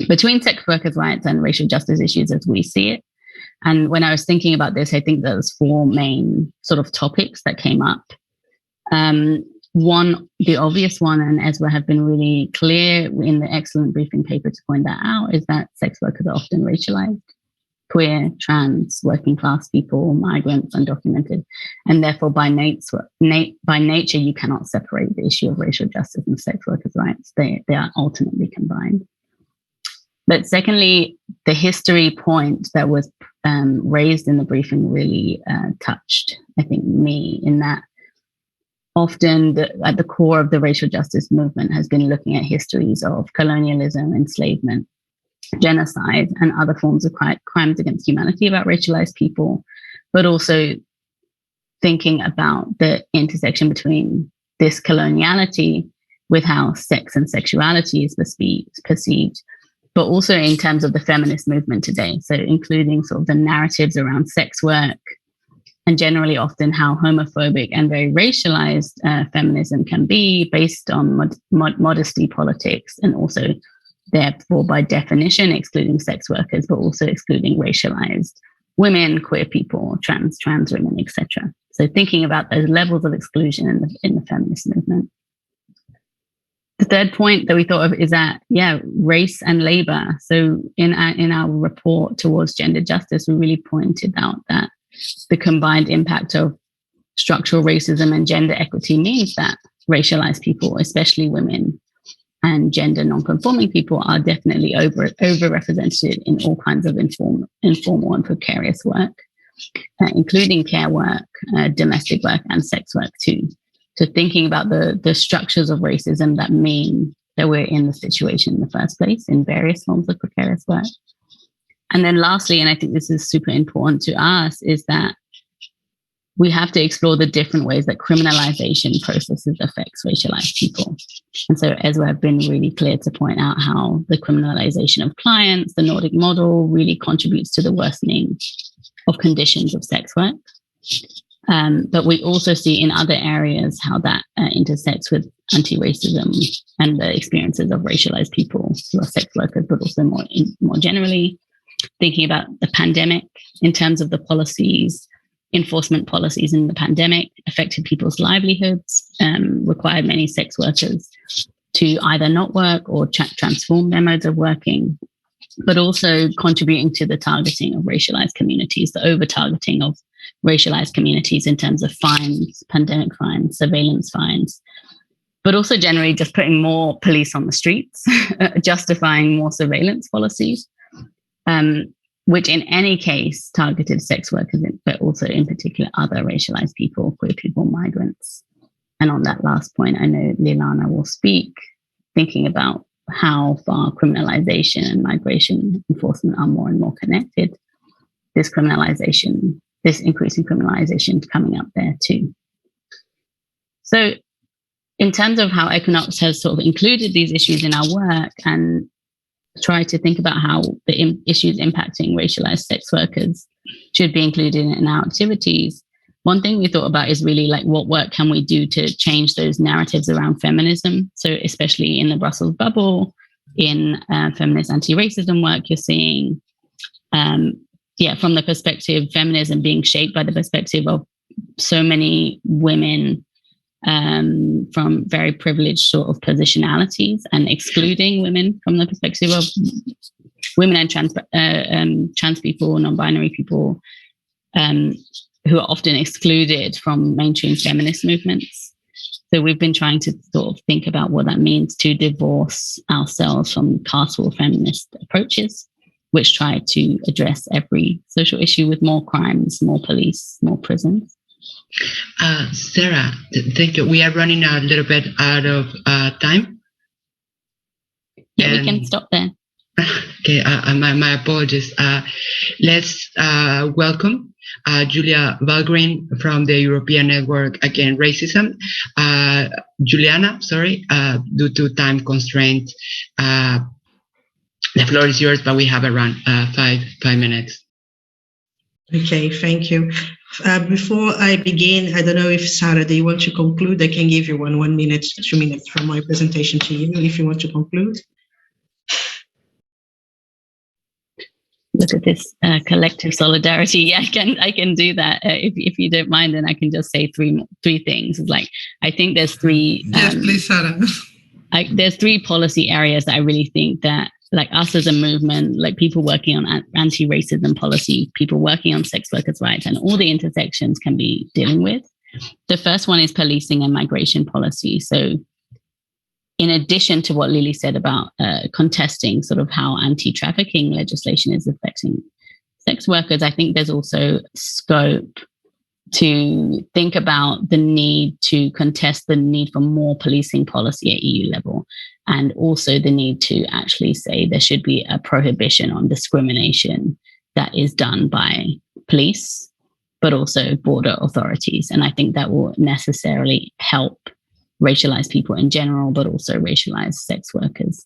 Speaker 5: between sex workers' rights and racial justice issues as we see it. And when I was thinking about this, I think there's four main sort of topics that came up. One, the obvious one, and ESWA have been really clear in the excellent briefing paper to point that out, is that sex workers are often racialized. Queer, trans, working class people, migrants, undocumented, and therefore by nature you cannot separate the issue of racial justice and sex workers' rights. They are ultimately combined. But secondly, the history point that was raised in the briefing really touched, I think, me in that often at the core of the racial justice movement has been looking at histories of colonialism, enslavement, genocide, and other forms of crimes against humanity about racialized people, but also thinking about the intersection between this coloniality with how sex and sexuality is perceived, but also in terms of the feminist movement today. So including sort of the narratives around sex work and generally often how homophobic and very racialized feminism can be based on modesty politics, and also therefore by definition excluding sex workers, but also excluding racialized women, queer people, trans women, etc. So thinking about those levels of exclusion in the feminist movement. The third point that we thought of is that, race and labor. So in our report towards gender justice, we really pointed out that the combined impact of structural racism and gender equity means that racialized people, especially women and gender non-conforming people, are definitely overrepresented in all kinds of informal and precarious work, including care work, domestic work, and sex work too. So thinking about the structures of racism that mean that we're in the situation in the first place in various forms of precarious work. And then lastly, and I think this is super important to us, is that we have to explore the different ways that criminalization processes affects racialized people. And so ESWA have been really clear to point out how the criminalization of clients, the Nordic model, really contributes to the worsening of conditions of sex work. But we also see in other areas how that intersects with anti-racism and the experiences of racialized people who are sex workers, but also more generally, thinking about the pandemic in terms of the policies, enforcement policies in the pandemic affected people's livelihoods, required many sex workers to either not work or transform their modes of working, but also contributing to the targeting of racialized communities, the over-targeting of racialized communities in terms of fines, pandemic fines, surveillance fines, but also generally just putting more police on the streets, justifying more surveillance policies, which in any case targeted sex workers, but also in particular other racialized people, queer people, migrants. And on that last point, I know Lilana will speak, thinking about how far criminalization and migration enforcement are more and more connected. This criminalization this increasing criminalization coming up there too. So in terms of how Equinox has sort of included these issues in our work and try to think about how the issues impacting racialized sex workers should be included in our activities, one thing we thought about is really like what work can we do to change those narratives around feminism? So especially in the Brussels bubble, in feminist anti-racism work, you're seeing, from the perspective, feminism being shaped by the perspective of so many women from very privileged sort of positionalities and excluding women from the perspective of women and trans people, non-binary people, who are often excluded from mainstream feminist movements. So we've been trying to sort of think about what that means to divorce ourselves from caste-war feminist approaches, which try to address every social issue with more crimes, more police, more prisons.
Speaker 1: Sarah, thank you. We are running a little bit out of time.
Speaker 5: Yeah, we can stop there.
Speaker 1: Okay, my apologies. Let's welcome Julia Valgren from the European Network Against Racism. Juliana, due to time constraint, the floor is yours, but we have around 5 minutes.
Speaker 6: Okay, thank you. Before I begin, I don't know if Sarah, do you want to conclude? I can give you 1 minute, 2 minutes from my presentation to you if you want to conclude.
Speaker 5: Look at this collective solidarity. Yeah, I can do that. If you don't mind, then I can just say three things. It's like, I think there's three.
Speaker 2: Yes, please, Sarah.
Speaker 5: There's three policy areas that I really think that, like us as a movement, like people working on anti-racism policy, people working on sex workers' rights, and all the intersections can be dealing with. The first one is policing and migration policy. So in addition to what Lily said about contesting sort of how anti-trafficking legislation is affecting sex workers, I think there's also scope to think about the need to contest the need for more policing policy at EU level, and also the need to actually say there should be a prohibition on discrimination that is done by police, but also border authorities. And I think that will necessarily help racialized people in general, but also racialized sex workers.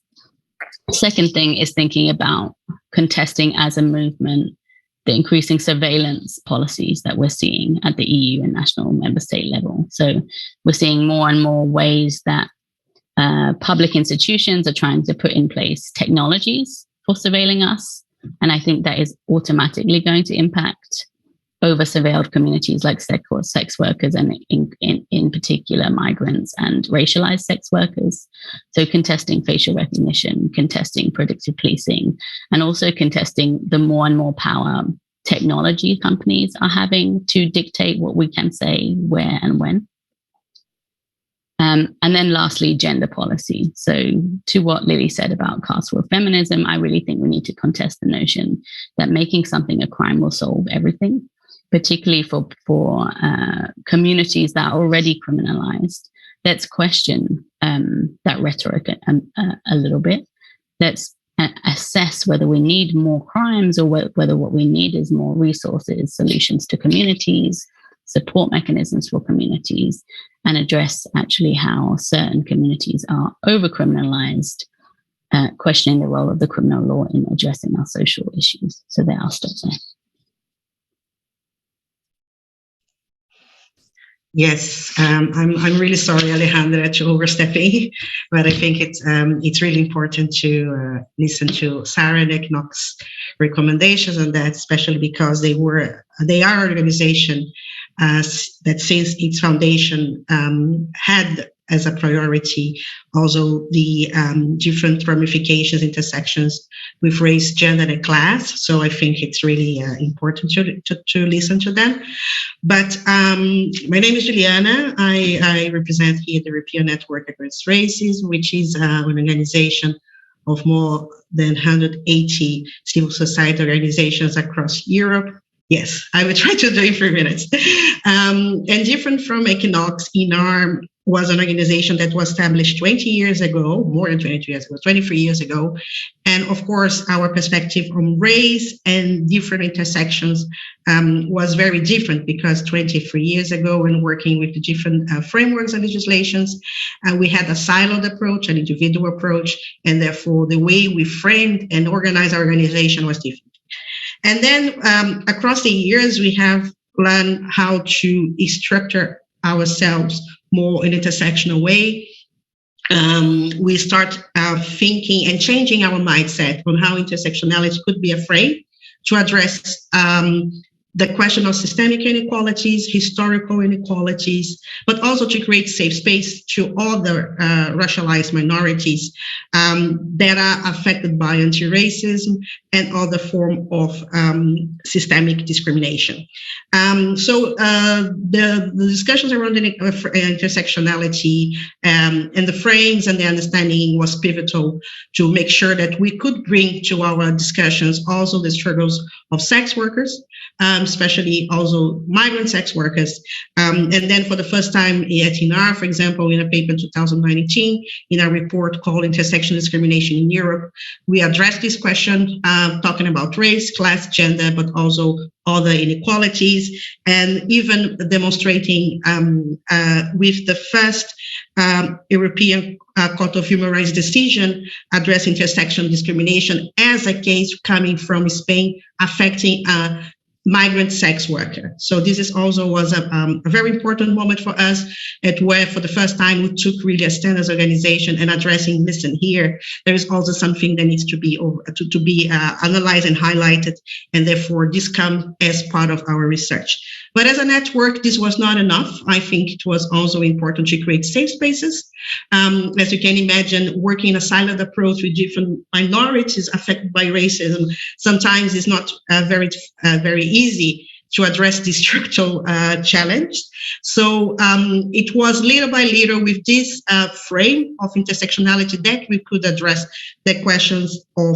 Speaker 5: Second thing is thinking about contesting as a movement the increasing surveillance policies that we're seeing at the EU and national member state level. So we're seeing more and more ways that public institutions are trying to put in place technologies for surveilling us. And I think that is automatically going to impact over-surveilled communities like sex workers, and in particular migrants and racialized sex workers. So contesting facial recognition, contesting predictive policing, and also contesting the more and more power technology companies are having to dictate what we can say, where and when. And then lastly, gender policy. So to what Lily said about caste-war feminism, I really think we need to contest the notion that making something a crime will solve everything, particularly for communities that are already criminalized. Let's question that rhetoric a little bit. Let's assess whether we need more crimes or whether what we need is more resources, solutions to communities, support mechanisms for communities, and address actually how certain communities are over-criminalized, questioning the role of the criminal law in addressing our social issues. So there, I'll stop there.
Speaker 6: Yes, I'm really sorry, Alejandra, to overstepping, but I think it's really important to listen to Sarah and Equinox recommendations on that, especially because they are an organization that since its foundation had as a priority also the different ramifications, intersections with race, gender, and class. So I think it's really important to listen to them. But my name is Juliana. I represent here the European Network Against Racism, which is an organization of more than 180 civil society organizations across Europe. Yes, I will try to do it in 3 minutes. And different from Equinox, ENAR was an organization that was established 20 years ago, more than 22 years ago, 23 years ago. And of course, our perspective on race and different intersections was very different, because 23 years ago, when working with the different frameworks and legislations, we had a siloed approach, an individual approach, and therefore the way we framed and organized our organization was different. And then across the years, we have learned how to structure ourselves more in an intersectional way. We start thinking and changing our mindset on how intersectionality could be a frame to address the question of systemic inequalities, historical inequalities, but also to create safe space to other racialized minorities that are affected by anti-racism and other form of systemic discrimination. So the discussions around intersectionality and the frames and the understanding was pivotal to make sure that we could bring to our discussions also the struggles of sex workers, especially also migrant sex workers. And then for the first time at ENAR, for example, in a paper in 2019, in a report called Intersectional Discrimination in Europe, we addressed this question, talking about race, class, gender, but also other inequalities, and even demonstrating with the first European Court of Human Rights decision addressing intersectional discrimination as a case coming from Spain affecting migrant sex worker. So this is also was a very important moment for us, at where for the first time we took really a stand as an organization and addressing, listen, here, there is also something that needs to be analyzed and highlighted, and therefore this comes as part of our research. But as a network, this was not enough. I think it was also important to create safe spaces. As you can imagine, working in a siloed approach with different minorities affected by racism sometimes is not very easy to address this structural challenge. So it was little by little with this frame of intersectionality that we could address the questions of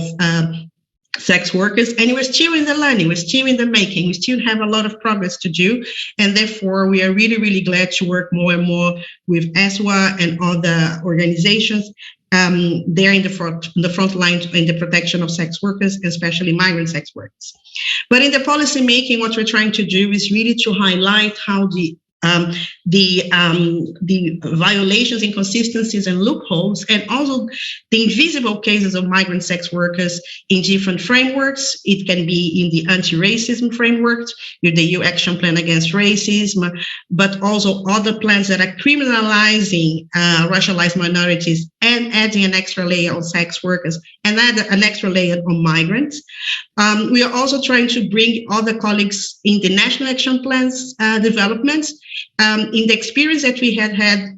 Speaker 6: sex workers, and we're still in the learning, we're still in the making, we still have a lot of progress to do, and therefore we are really, really glad to work more and more with ESWA and other organizations. They're in the front line in the protection of sex workers, especially migrant sex workers. But in the policy making, what we're trying to do is really to highlight how the violations, inconsistencies, and loopholes, and also the invisible cases of migrant sex workers in different frameworks. It can be in the anti-racism frameworks, with the EU Action Plan Against Racism, but also other plans that are criminalizing racialized minorities and adding an extra layer on sex workers and add an extra layer on migrants. We are also trying to bring other colleagues in the national action plans developments. In the experience that we had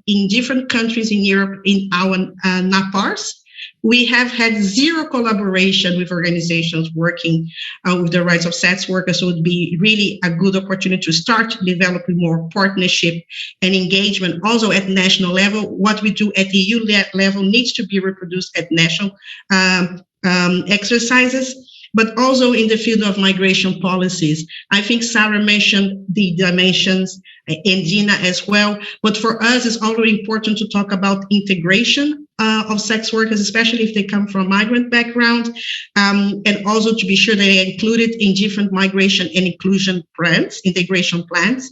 Speaker 6: in different countries in Europe in our NAPARs, we have had zero collaboration with organizations working with the rights of sex workers. So it would be really a good opportunity to start developing more partnership and engagement also at national level. What we do at the EU level needs to be reproduced at national exercises, but also in the field of migration policies. I think Sarah mentioned the dimensions, and Gina as well, but for us it's also important to talk about integration of sex workers, especially if they come from a migrant background, and also to be sure they are included in different migration and inclusion plans, integration plans,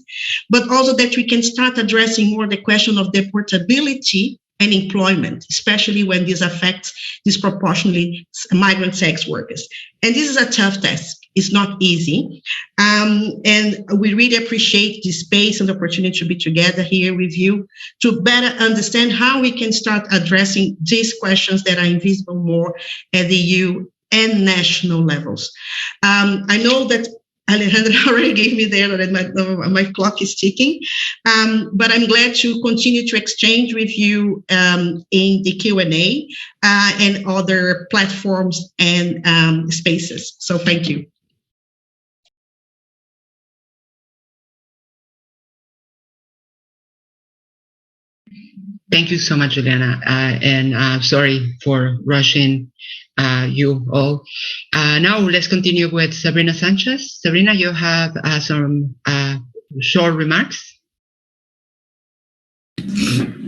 Speaker 6: but also that we can start addressing more the question of deportability and employment, especially when this affects disproportionately migrant sex workers. And this is a tough task. It's not easy. And we really appreciate the space and the opportunity to be together here with you to better understand how we can start addressing these questions that are invisible more at the EU and national levels. I know that Alejandra already gave me there that my clock is ticking, but I'm glad to continue to exchange with you in the Q&A and other platforms and spaces. So thank you.
Speaker 1: Thank you so much, Juliana, and sorry for rushing you all. Now let's continue with Sabrina Sanchez. Sabrina, you have some short remarks.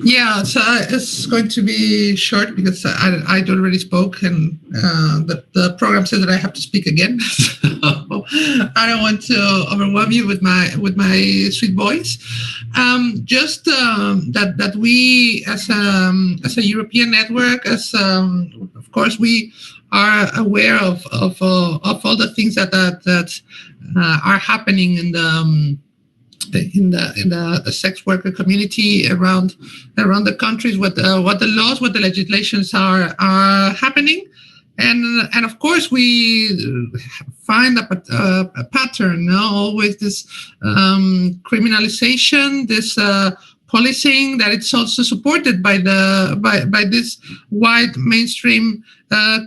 Speaker 2: Yeah, so it's going to be short because I already spoke, and the program says that I have to speak again. So I don't want to overwhelm you with my sweet voice. Just that we, as a European network, of course we are aware of all the things that are happening in the sex worker community around the countries, what the legislations are happening, and of course we find a pattern, always this criminalization, this policing, that it's also supported by this white mainstream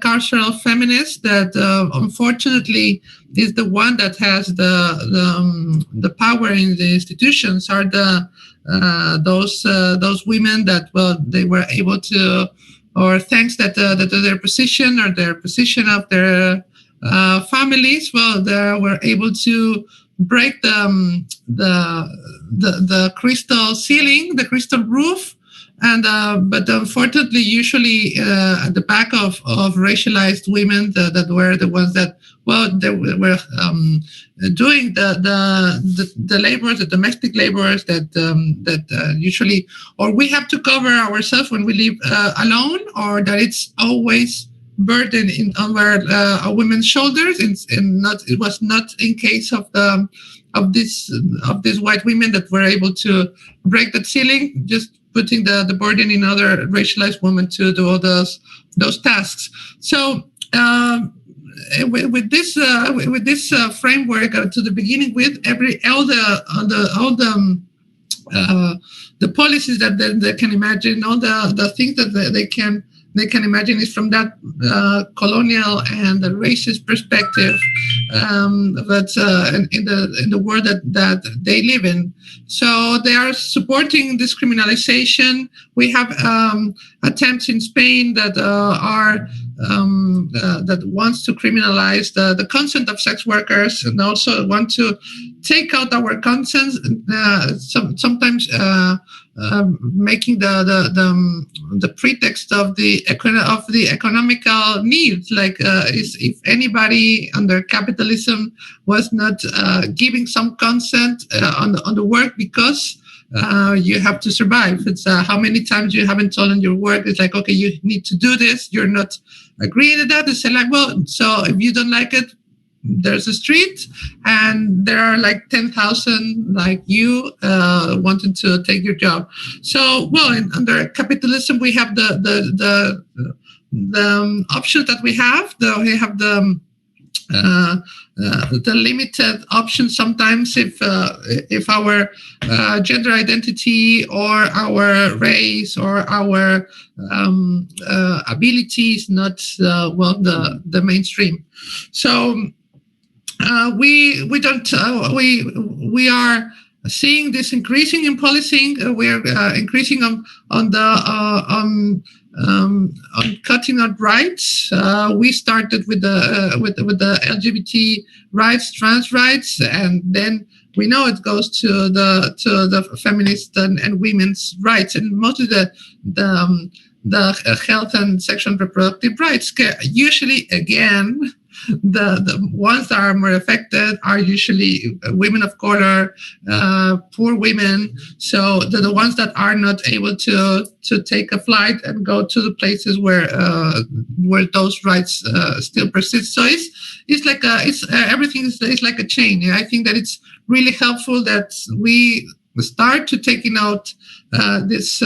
Speaker 2: carceral feminist that unfortunately is the one that has the power in the institutions, are those women that, well, they were able to, or thanks that their position or their position of their families, well, they were able to break the crystal ceiling, the crystal roof. And but unfortunately, usually at the back of racialized women that were the ones that, well, they were doing the laborers, the domestic laborers that usually, or we have to cover ourselves when we live alone, or that it's always burden on our women's shoulders. It was not in case of these white women that were able to break that ceiling, just putting the burden in other racialized women to do all those tasks. So with this framework to the beginning with all the policies that they can imagine, all the things that they can imagine is from that colonial and the racist perspective, but in the world that they live in. So they are supporting this criminalization. We have attempts in Spain that are that wants to criminalize the consent of sex workers, and also want to take out our consent. Sometimes making the pretext of the economical needs, like if anybody under capitalism was not giving some consent on the work because you have to survive. It's how many times you haven't told on your work, it's like, okay, you need to do this, you're not agreeing to that. They say like, well, so if you don't like it, there's a street and there are like 10,000 like you wanting to take your job. So, well, under capitalism, we have the options that we have. We have the limited options sometimes if our gender identity or our race or our ability is not the mainstream. So we are seeing this increasing in policing. We're increasing on cutting out rights. We started with the LGBT rights, trans rights, and then we know it goes to the feminist and women's rights, and mostly the health and sexual and reproductive rights. Usually, again, the ones that are more affected are usually women of color, poor women. So the ones that are not able to take a flight and go to the places where those rights still persist. So everything is like a chain. I think that it's really helpful that we start to taking out this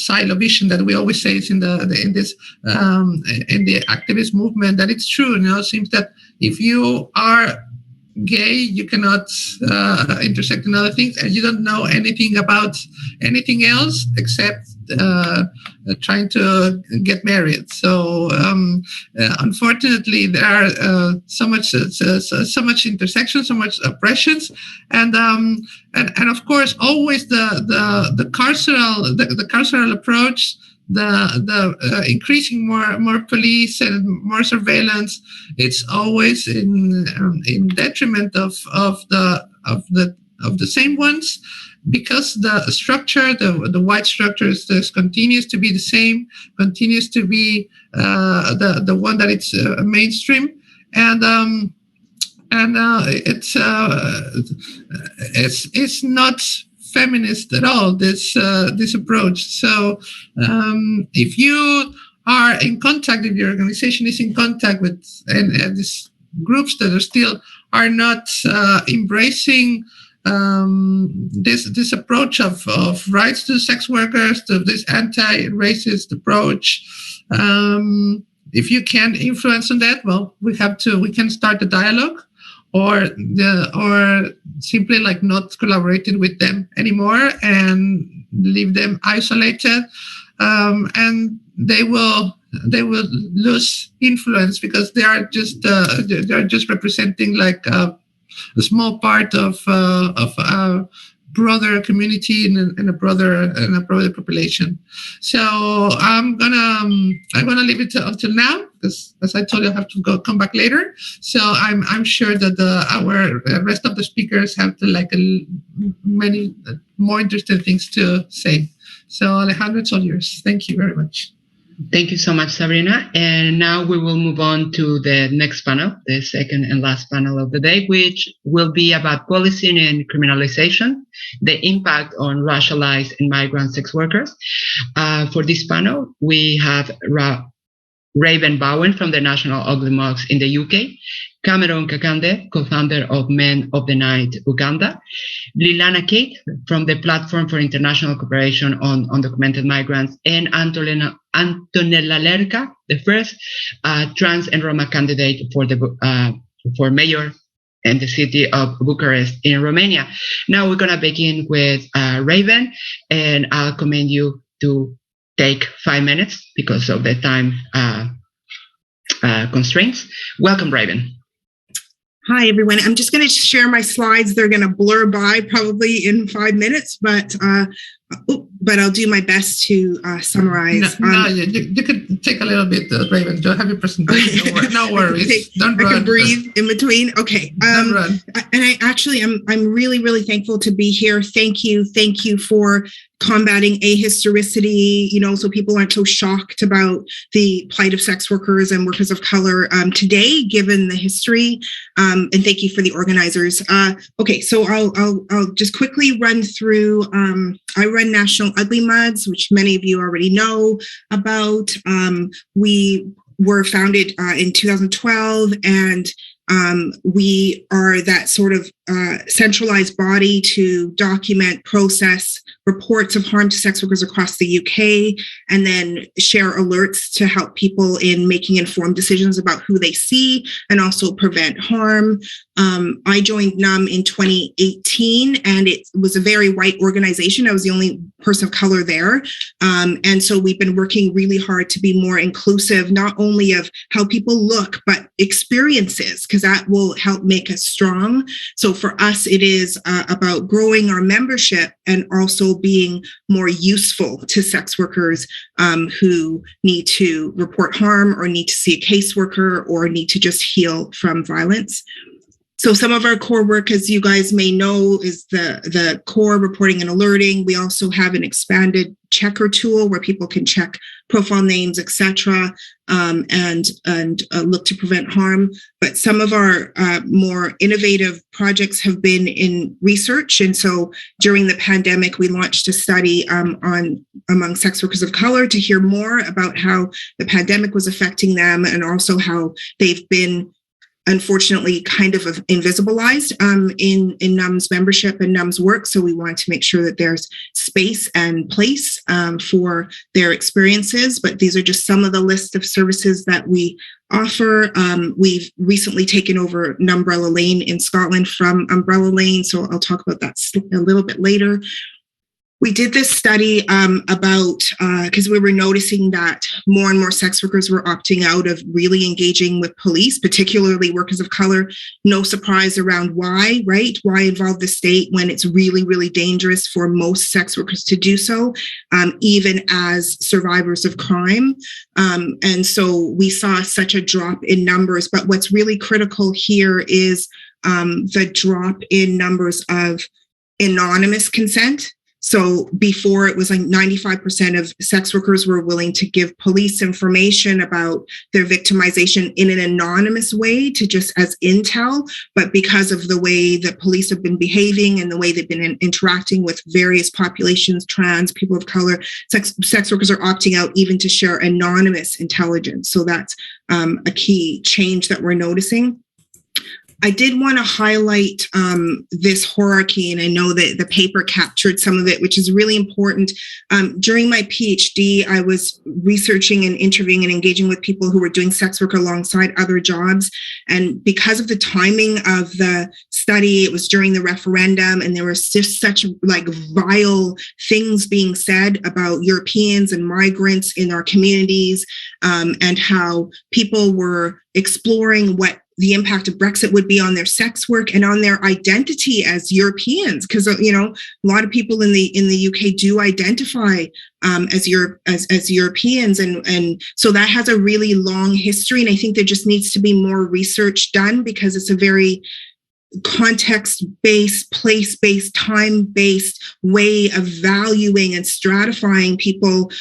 Speaker 2: silo vision that we always say is in the activist movement, that it's true. It seems that if you are gay, you cannot intersect in other things, and you don't know anything about anything else except trying to get married. So unfortunately, there are so much intersection, so much oppressions, and of course, always the carceral approach. The increasing more police and more surveillance, it's always in detriment of the of the same ones, because the structure, the white structure continues to be the same, continues to be the one that it's mainstream, and it's not feminist at all, this approach. So if you are in contact, if your organization is in contact with and these groups that are not embracing this approach of rights to sex workers, to this anti-racist approach, if you can influence on that, well, we can start a dialogue, or simply like not collaborating with them anymore and leave them isolated, and they will lose influence, because they are just representing like a small part of a broader community and a broader population. So I'm gonna leave it until now, because as I told you, I have to come back later. So I'm sure that our rest of the speakers have many more interesting things to say. So Alejandro, it's all yours. Thank you very much.
Speaker 1: Thank you so much, Sabrina. And now we will move on to the next panel, the second and last panel of the day, which will be about policing and criminalization, the impact on racialized and migrant sex workers. For this panel, we have Raven Bowen from the National Ugly Mugs in the UK, Cameron Kakande, co-founder of Men of the Night Uganda, Lilana Kate from the Platform for International Cooperation on Undocumented Migrants, and Antonella Lerca, the first trans and Roma candidate for mayor in the city of Bucharest in Romania. Now we're going to begin with Raven, and I'll commend you to take 5 minutes because of the time constraints. Welcome, Raven.
Speaker 7: Hi, everyone. I'm just going to share my slides. They're going to blur by probably in 5 minutes, but I'll do my best to summarize.
Speaker 2: You could take a little bit, Raven. Don't have your presentation. No worries. Don't run.
Speaker 7: I can breathe in between. Okay.
Speaker 2: Don't run.
Speaker 7: And I'm really, really thankful to be here. Thank you for combating ahistoricity, so people aren't so shocked about the plight of sex workers and workers of color today, given the history. And thank you for the organizers. Okay, so I'll just quickly run through. I run National Ugly Mugs, which many of you already know about. We were founded in 2012, and we are that sort of centralized body to document, process reports of harm to sex workers across the UK, and then share alerts to help people in making informed decisions about who they see and also prevent harm. I joined NUM in 2018, and it was a very white organization. I was the only person of color there. And so we've been working really hard to be more inclusive, not only of how people look, but experiences, because that will help make us strong. So for us, it is about growing our membership and also being more useful to sex workers who need to report harm or need to see a caseworker or need to just heal from violence. So some of our core work, as you guys may know, is the core reporting and alerting. We also have an expanded checker tool where people can check profile names, etc., and look to prevent harm. But some of our more innovative projects have been in research. And so during the pandemic, we launched a study among sex workers of color to hear more about how the pandemic was affecting them, and also how they've been unfortunately kind of invisibilized in NUM's membership and NUM's work. So we wanted to make sure that there's space and place for their experiences. But these are just some of the list of services that we offer. We've recently taken over Numbrella Lane in Scotland from Umbrella Lane. So I'll talk about that a little bit later. We did this study about, because we were noticing that more and more sex workers were opting out of really engaging with police, particularly workers of color. No surprise around why, right? Why involve the state when it's really, really dangerous for most sex workers to do so, even as survivors of crime. And so we saw such a drop in numbers. But what's really critical here is the drop in numbers of anonymous consent. So before, it was like 95% of sex workers were willing to give police information about their victimization in an anonymous way, to just as intel. But because of the way that police have been behaving and the way they've been interacting with various populations, trans, people of color, sex workers are opting out even to share anonymous intelligence. So that's a key change that we're noticing. I did want to highlight this hierarchy, and I know that the paper captured some of it, which is really important. During my PhD, I was researching and interviewing and engaging with people who were doing sex work alongside other jobs. And because of the timing of the study, it was during the referendum, and there was just such like vile things being said about Europeans and migrants in our communities, and how people were exploring what the impact of Brexit would be on their sex work and on their identity as Europeans, because a lot of people in the UK do identify as Europeans, and so that has a really long history. And I think there just needs to be more research done, because it's a very context-based, place-based, time-based way of valuing and stratifying people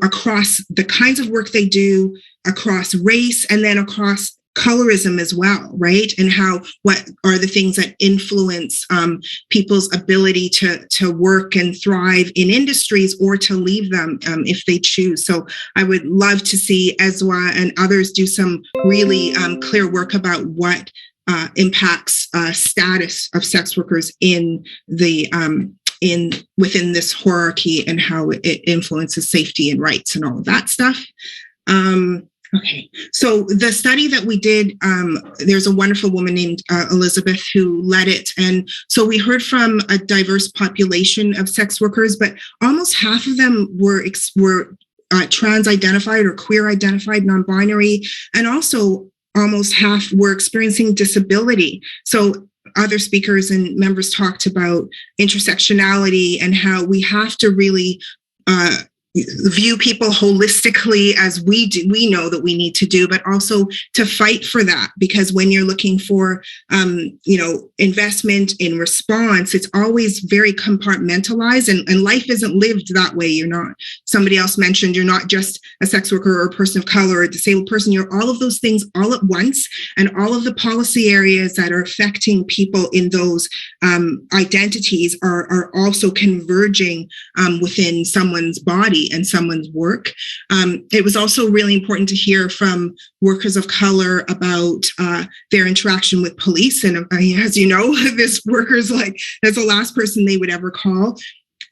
Speaker 7: across the kinds of work they do, across race, and then across colorism as well, right? And what are the things that influence people's ability to work and thrive in industries, or to leave them if they choose. So I would love to see ESWA and others do some really clear work about what impacts status of sex workers in the within this hierarchy, and how it influences safety and rights and all of that stuff. Okay, so the study that we did, there's a wonderful woman named Elizabeth who led it. And so we heard from a diverse population of sex workers, but almost half of them were trans-identified or queer-identified, non-binary, and also almost half were experiencing disability. So other speakers and members talked about intersectionality and how we have to really view people holistically, as we know that we need to do, but also to fight for that. Because when you're looking for, investment in response, it's always very compartmentalized, and life isn't lived that way. Somebody else mentioned, you're not just a sex worker or a person of color or a disabled person, you're all of those things all at once, and all of the policy areas that are affecting people in those identities are also converging within someone's body and someone's work. It was also really important to hear from workers of color about their interaction with police. And as you know, this worker's that's the last person they would ever call.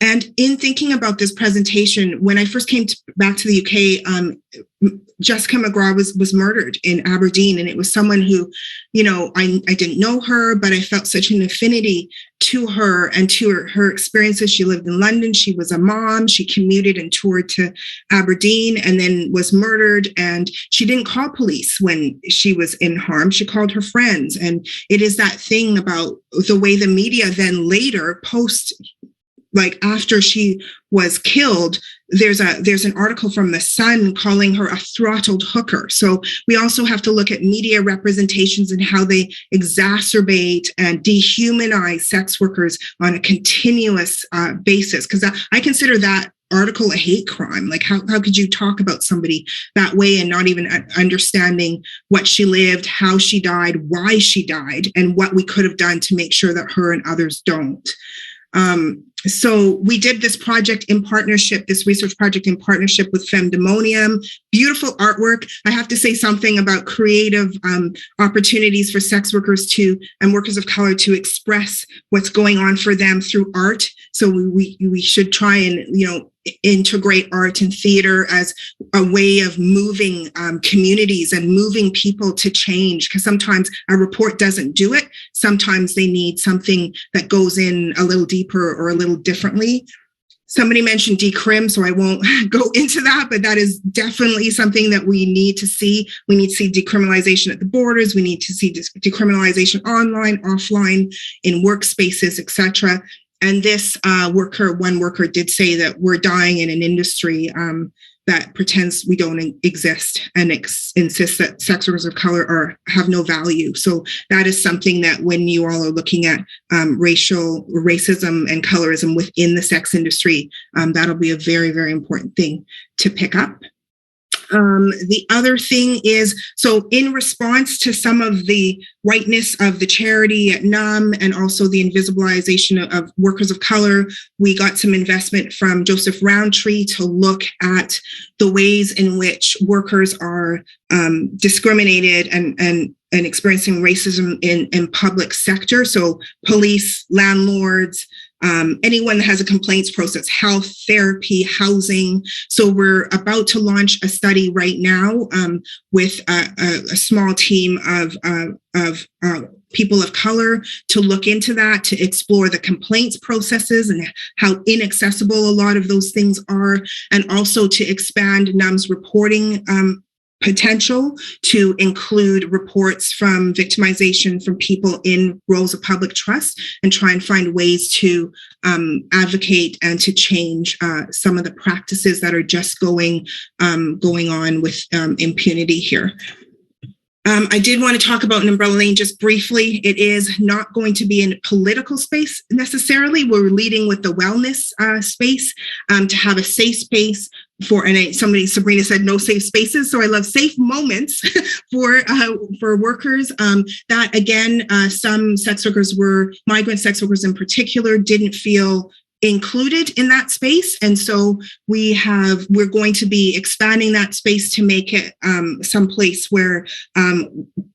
Speaker 7: And in thinking about this presentation, when I first came back to the UK, Jessica McGraw was murdered in Aberdeen. And it was someone who, I didn't know her, but I felt such an affinity to her and to her experiences. She lived in London. She was a mom. She commuted and toured to Aberdeen and then was murdered. And she didn't call police when she was in harm. She called her friends. And it is that thing about the way the media then later after she was killed, there's an article from The Sun calling her a throttled hooker. So we also have to look at media representations and how they exacerbate and dehumanize sex workers on a continuous basis. Because I consider that article a hate crime. How could you talk about somebody that way and not even understanding what she lived, how she died, why she died, and what we could have done to make sure that her and others don't. So we did this project in partnership, this research project in partnership with Femdemonium. Beautiful artwork. I have to say something about creative opportunities for sex workers and workers of color to express what's going on for them through art. So we should try and, integrate art and theater as a way of moving communities and moving people to change. Because sometimes a report doesn't do it. Sometimes they need something that goes in a little deeper or a little differently. Somebody mentioned decrim, so I won't go into that, but that is definitely something that we need to see. We need to see decriminalization at the borders. We need to see decriminalization online, offline, in workspaces, etc. And this one worker did say that we're dying in an industry that pretends we don't exist and insists that sex workers of color have no value. So that is something that when you all are looking at racism and colorism within the sex industry, that'll be a very, very important thing to pick up. The other thing is, so in response to some of the whiteness of the charity at NUM and also the invisibilization of workers of color, we got some investment from Joseph Roundtree to look at the ways in which workers are discriminated and experiencing racism in public sector. So police, landlords, anyone that has a complaints process, health, therapy, housing. So we're about to launch a study right now with a small team of people of color to look into that, to explore the complaints processes and how inaccessible a lot of those things are, and also to expand NUM's reporting potential to include reports from victimization from people in roles of public trust, and try and find ways to advocate and to change some of the practices that are just going on with impunity here. I did want to talk about an umbrella lane just briefly. It is not going to be in a political space necessarily. We're leading with the wellness space to have a safe space for, and Sabrina said no safe spaces. So I love safe moments for workers. That again, some sex workers migrant sex workers in particular, didn't feel included in that space. And so we're going to be expanding that space to make it some place where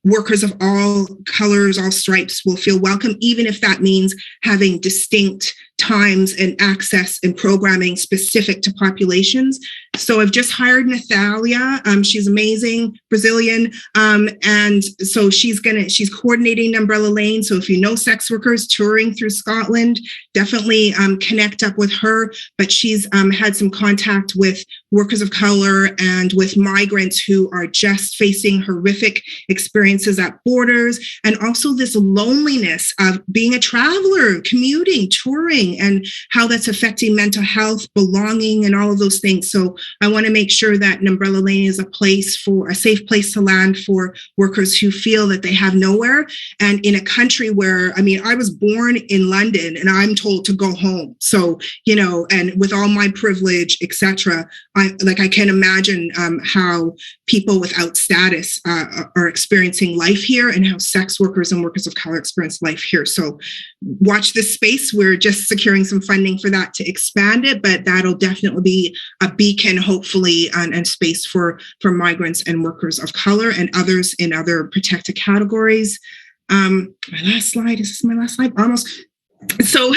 Speaker 7: workers of all colors, all stripes will feel welcome, even if that means having distinct times and access and programming specific to populations. So I've just hired Nathalia. She's amazing, Brazilian. And so she's coordinating Umbrella Lane. So if you know sex workers touring through Scotland, definitely connect up with her. But she's had some contact with workers of color and with migrants who are just facing horrific experiences at borders, and also this loneliness of being a traveler, commuting, touring, and how that's affecting mental health, belonging, and all of those things. So I want to make sure that Umbrella Lane is a safe place to land for workers who feel that they have nowhere. And in a country where, I was born in London and I'm told to go home. So, and with all my privilege, etc., I can imagine how people without status are experiencing life here, and how sex workers and workers of color experience life here. So watch this space. We're just securing some funding for that to expand it, but that'll definitely be a beacon, hopefully, and space for migrants and workers of color and others in other protected categories. My last slide. Is this my last slide? Almost. So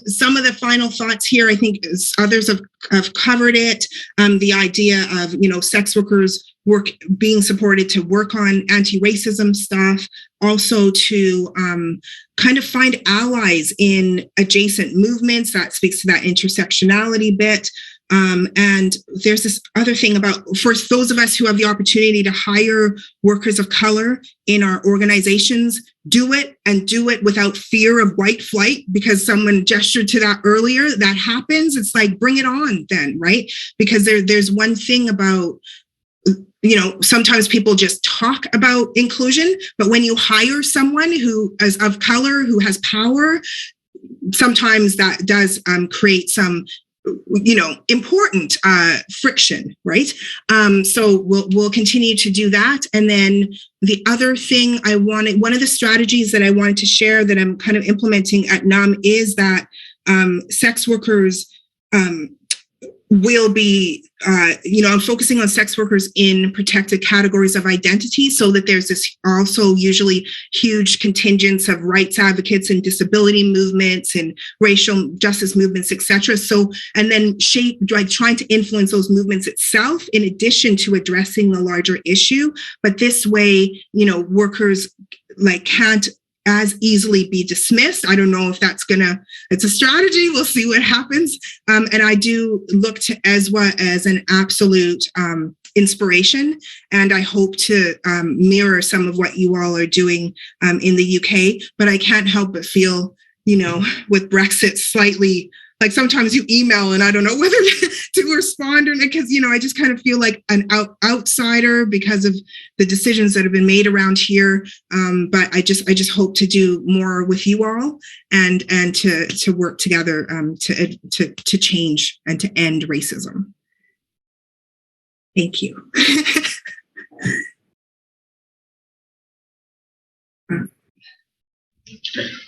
Speaker 7: some of the final thoughts here, I think others have covered it. The idea of, sex workers being supported to work on anti-racism stuff, also to kind of find allies in adjacent movements. That speaks to that intersectionality bit. And there's this other thing about, for those of us who have the opportunity to hire workers of color in our organizations, do it without fear of white flight, because someone gestured to that earlier. That happens. It's like, bring it on then, right? Because there's one thing about, sometimes people just talk about inclusion, but when you hire someone who is of color, who has power, sometimes that does create some important friction, right? So we'll continue to do that. And then the other thing one of the strategies that I wanted to share that I'm kind of implementing at NUM is that sex workers will be, I'm focusing on sex workers in protected categories of identity, so that there's this also usually huge contingents of rights advocates and disability movements and racial justice movements, etc. So, and then trying to influence those movements itself in addition to addressing the larger issue. But this way, workers can't as easily be dismissed. I don't know if it's a strategy. We'll see what happens. And I do look to ESWA as an absolute inspiration. And I hope to mirror some of what you all are doing in the UK. But I can't help but feel, with Brexit slightly like sometimes you email and I don't know whether to respond or not, because, you know, I just kind of feel like an outsider because of the decisions that have been made around here. But I just hope to do more with you all and to work together to change and to end racism. Thank you.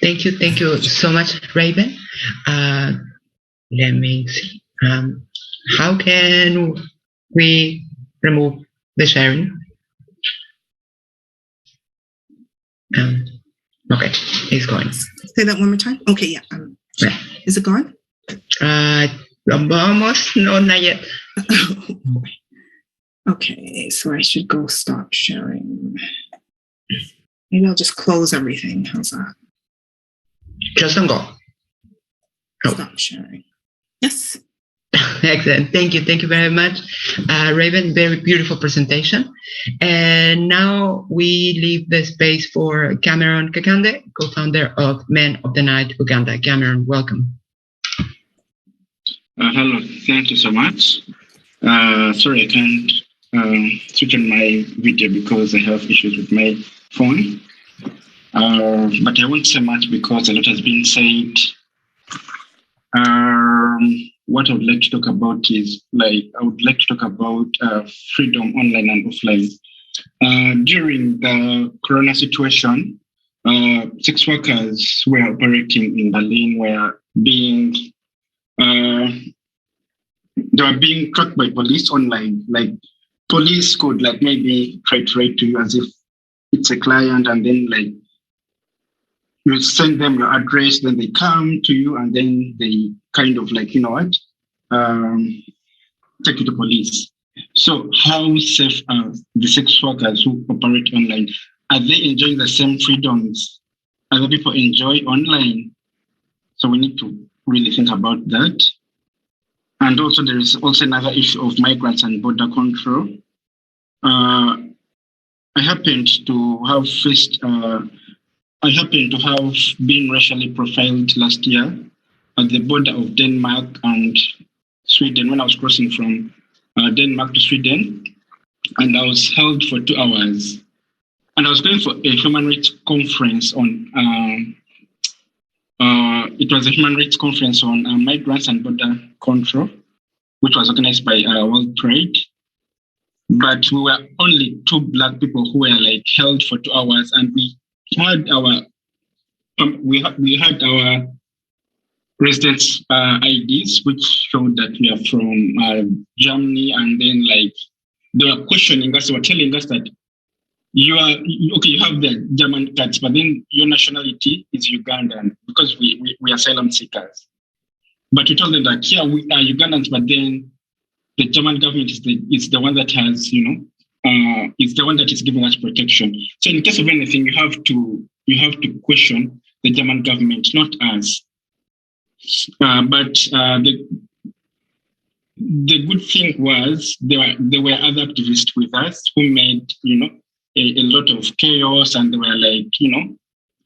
Speaker 1: Thank you so much, Raven. Let me see. How can we remove the sharing? Okay, it's going.
Speaker 7: Say that one more time. Okay, yeah.
Speaker 1: Yeah.
Speaker 7: Is it gone?
Speaker 1: Almost, no, not yet.
Speaker 7: Okay, so I should go stop sharing. Maybe I'll just close everything. How's that?
Speaker 1: Just don't go. Oh.
Speaker 7: Stop sharing. Yes.
Speaker 1: Excellent. Thank you very much, Raven. Very beautiful presentation. And now we leave the space for Cameron Kakande, co-founder of Men of the Night Uganda. Cameron, welcome.
Speaker 8: Hello. Thank you so much. Sorry, I can't switch on my video because I have issues with my phone. But I won't say much because a lot has been said. What I would like to talk about is I would like to talk about freedom online and offline. During the Corona situation, sex workers were operating in Berlin were being they were being tracked by police online. Like police could maybe try to write to you as if it's a client, and then you send them your address, then they come to you, and then they kind of take you to police. So how safe are the sex workers who operate online? Are they enjoying the same freedoms other people enjoy online? So we need to really think about that. And also there is also another issue of migrants and border control. I happened to have been racially profiled last year at the border of Denmark and Sweden when I was crossing from Denmark to Sweden, and I was held for 2 hours. And I was going for a human rights conference on migrants and border control, which was organized by World Trade. But we were only 2 Black people who were held for 2 hours, and we had our residence IDs, which showed that we are from Germany, and then they were questioning us. They were telling us that you have the German cards, but then your nationality is Ugandan because we are asylum seekers. But we told them that we are Ugandans, but then the German government is the one that has is the one that is giving us protection. So in case of anything, you have to question the German government, not us. But the good thing was there were other activists with us who made a lot of chaos, and they were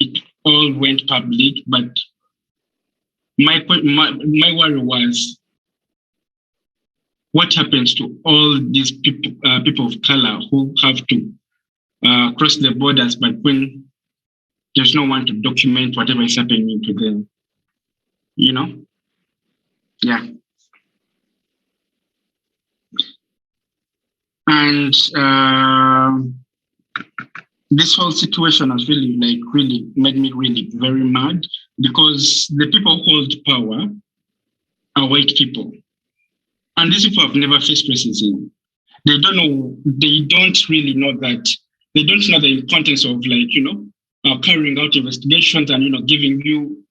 Speaker 8: it all went public. But my worry was, what happens to all these people of color who have to cross the borders, but when there's no one to document whatever is happening to them, Yeah. And this whole situation has really made me really very mad, because the people who hold power are white people. And these people have never faced racism. They don't really know that. They don't know the importance of carrying out investigations and giving you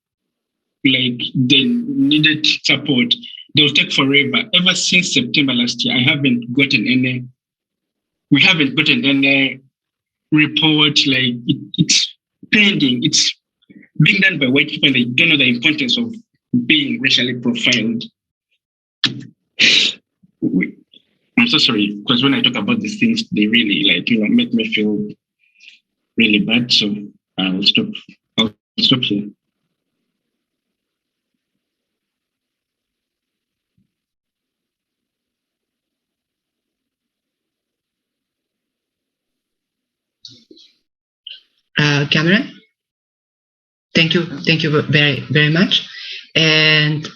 Speaker 8: the needed support. They'll take forever. Ever since September last year, we haven't gotten any report. It's pending. It's being done by white people, and they don't know the importance of being racially profiled. I'm so sorry, because when I talk about these things, they really make me feel really bad. So I'll stop here.
Speaker 1: Cameron? Thank you very, very much. And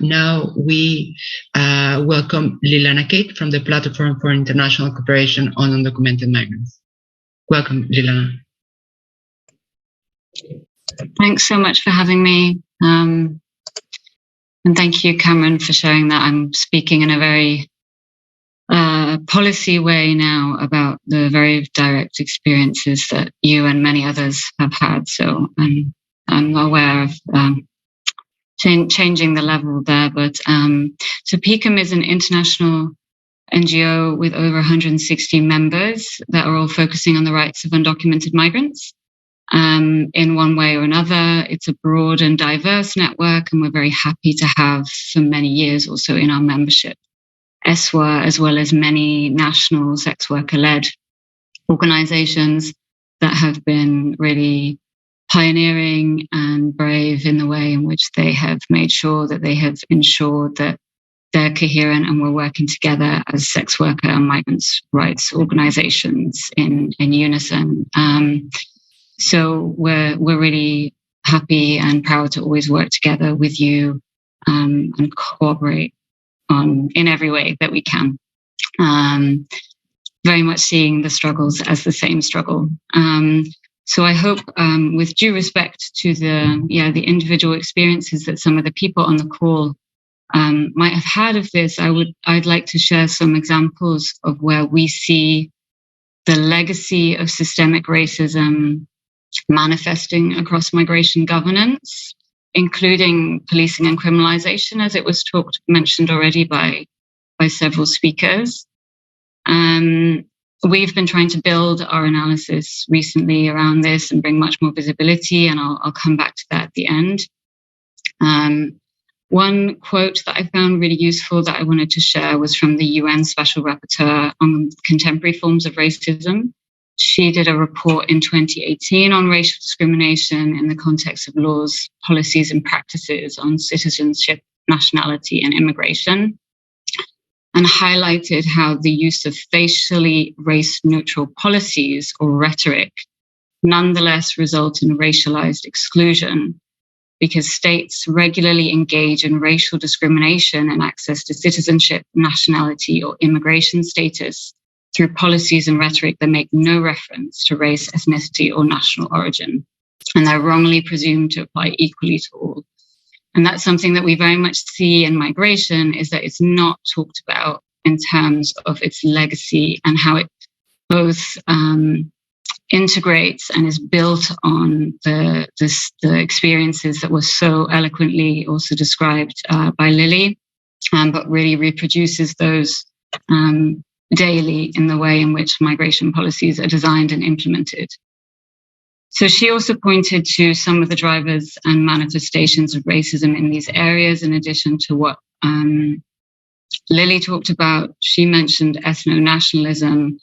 Speaker 1: now we welcome Lilana Kate from the Platform for International Cooperation on Undocumented Migrants. Welcome, Lilana.
Speaker 9: Thanks so much for having me. And thank you, Cameron, for showing that I'm speaking in a very policy way now about the very direct experiences that you and many others have had. So I'm aware of changing the level there. But so PICUM is an international NGO with over 160 members that are all focusing on the rights of undocumented migrants. In one way or another, it's a broad and diverse network, and we're very happy to have for many years also in our membership ESWA, as well as many national sex worker-led organizations that have been really pioneering and brave in the way in which they have made sure that they have ensured that they're coherent and we're working together as sex worker and migrants' rights organizations in unison. So we're really happy and proud to always work together with you and cooperate in every way that we can. Very much seeing the struggles as the same struggle. So I hope, with due respect to the individual experiences that some of the people on the call might have had of this, I'd like to share some examples of where we see the legacy of systemic racism manifesting across migration governance, including policing and criminalization, as it was mentioned already by several speakers. We've been trying to build our analysis recently around this and bring much more visibility, and I'll come back to that at the end. One quote that I found really useful that I wanted to share was from the UN Special Rapporteur on Contemporary Forms of Racism. She did a report in 2018 on racial discrimination in the context of laws, policies, and practices on citizenship, nationality, and immigration, and highlighted how the use of facially race-neutral policies or rhetoric nonetheless result in racialized exclusion, because states regularly engage in racial discrimination and access to citizenship, nationality, or immigration status through policies and rhetoric that make no reference to race, ethnicity, or national origin. And they're wrongly presumed to apply equally to all. And that's something that we very much see in migration, is that it's not talked about in terms of its legacy and how it both integrates and is built on the experiences that were so eloquently also described by Lily, but really reproduces those daily in the way in which migration policies are designed and implemented. So she also pointed to some of the drivers and manifestations of racism in these areas, in addition to what Lily talked about. She mentioned ethno-nationalism,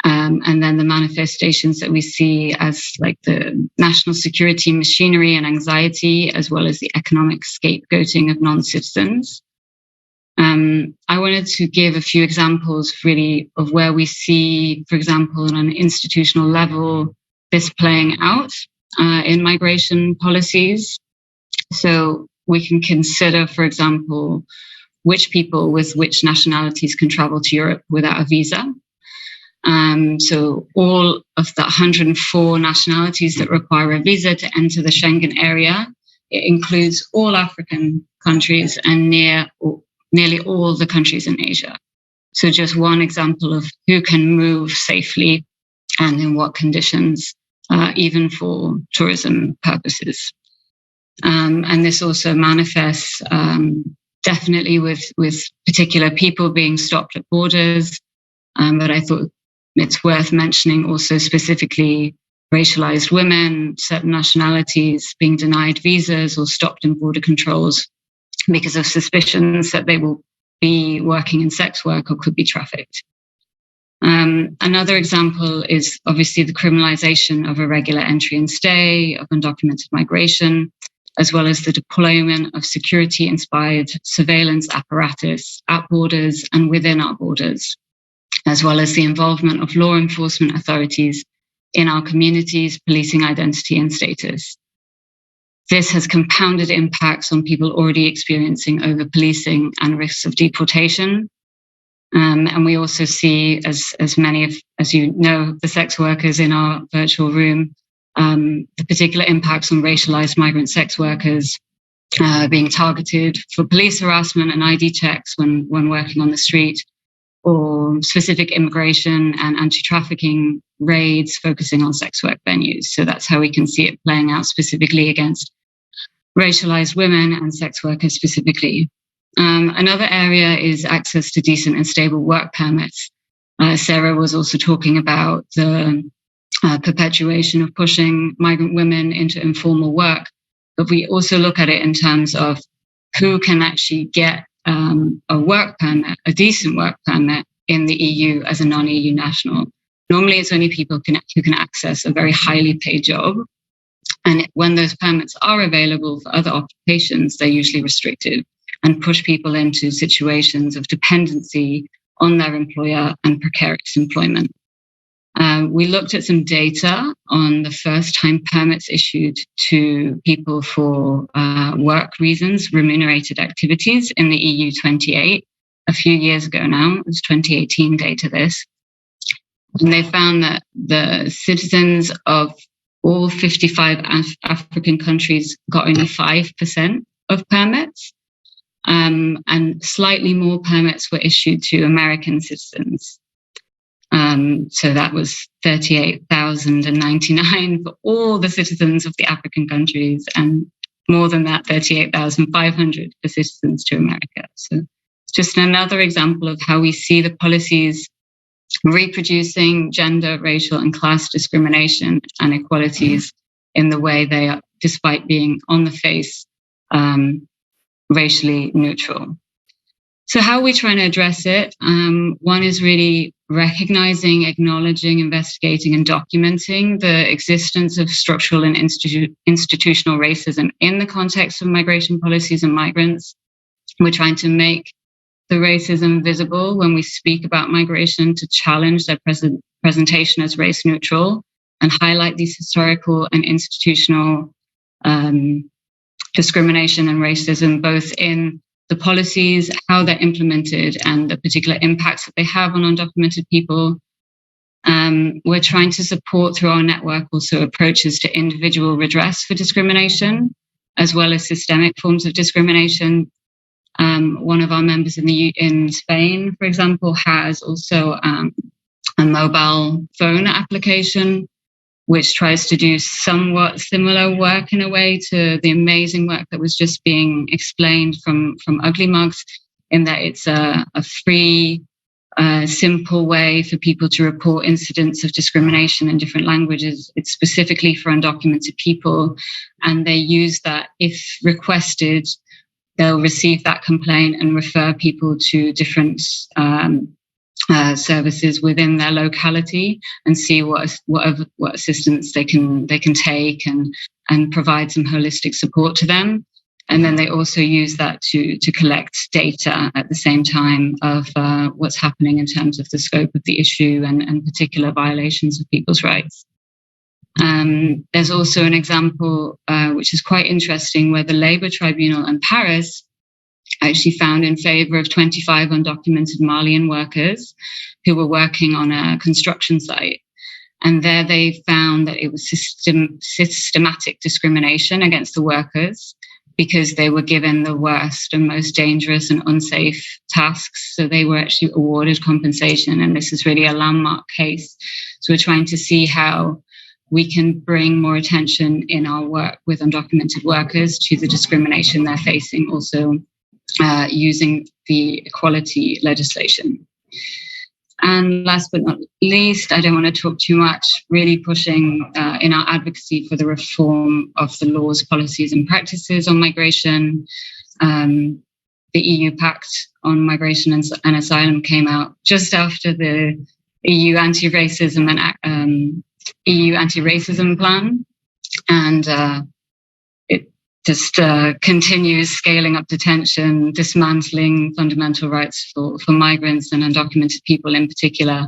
Speaker 9: and then the manifestations that we see as like the national security machinery and anxiety, as well as the economic scapegoating of non-citizens. I wanted to give a few examples really of where we see, for example, on an institutional level, this playing out in migration policies. So we can consider, for example, which people with which nationalities can travel to Europe without a visa. So all of the 104 nationalities that require a visa to enter the Schengen area, it includes all African countries and nearly all the countries in Asia. So just one example of who can move safely and in what conditions, even for tourism purposes. And this also manifests definitely with particular people being stopped at borders. But I thought it's worth mentioning also specifically racialized women, certain nationalities being denied visas or stopped in border controls because of suspicions that they will be working in sex work or could be trafficked. Another example is obviously the criminalization of irregular entry and stay, of undocumented migration, as well as the deployment of security-inspired surveillance apparatus at borders and within our borders, as well as the involvement of law enforcement authorities in our communities, policing identity and status. This has compounded impacts on people already experiencing over-policing and risks of deportation. And we also see, as many of, as you know, the sex workers in our virtual room, the particular impacts on racialized migrant sex workers being targeted for police harassment and ID checks when working on the street, or specific immigration and anti-trafficking raids focusing on sex work venues. So that's how we can see it playing out specifically against racialized women and sex workers specifically. Another area is access to decent and stable work permits. Sarah was also talking about the perpetuation of pushing migrant women into informal work, but we also look at it in terms of who can actually get a work permit, a decent work permit in the EU as a non-EU national. Normally, it's only people who can access a very highly paid job. And when those permits are available for other occupations, they're usually restricted and push people into situations of dependency on their employer and precarious employment. We looked at some data on the first-time permits issued to people for work reasons, remunerated activities in the EU 28 a few years ago now. It was 2018 data, this. And they found that the citizens of all 55 African countries got only 5% of permits, and slightly more permits were issued to American citizens. So that was 38,099 for all the citizens of the African countries, and more than that, 38,500 for citizens to America. So it's just another example of how we see the policies reproducing gender, racial, and class discrimination and inequalities in the way they are, despite being on the face racially neutral. So how are we trying to address it? One is really recognizing, acknowledging, investigating, and documenting the existence of structural and institutional racism in the context of migration policies and migrants. We're trying to make the racism visible when we speak about migration, to challenge their presentation as race neutral and highlight these historical and institutional discrimination and racism, both in the policies, how they're implemented, and the particular impacts that they have on undocumented people. We're trying to support through our network also approaches to individual redress for discrimination, as well as systemic forms of discrimination. One of our members in Spain, for example, has also a mobile phone application which tries to do somewhat similar work in a way to the amazing work that was just being explained from Ugly Mugs, in that it's a free, simple way for people to report incidents of discrimination in different languages. It's specifically for undocumented people, and they use that if requested. They'll receive that complaint and refer people to different services within their locality and see what assistance they can take and provide some holistic support to them. And then they also use that to collect data at the same time of what's happening in terms of the scope of the issue and particular violations of people's rights. There's also an example which is quite interesting, where the Labour Tribunal in Paris actually found in favor of 25 undocumented Malian workers who were working on a construction site. And there they found that it was systematic discrimination against the workers because they were given the worst and most dangerous and unsafe tasks. So they were actually awarded compensation. And this is really a landmark case. So we're trying to see how we can bring more attention in our work with undocumented workers to the discrimination they're facing, also using the equality legislation. And last but not least, I don't want to talk too much, really pushing in our advocacy for the reform of the laws, policies and practices on migration. The EU Pact on Migration and Asylum came out just after the EU anti-racism and EU anti-racism plan, and it just continues scaling up detention, dismantling fundamental rights for migrants and undocumented people in particular.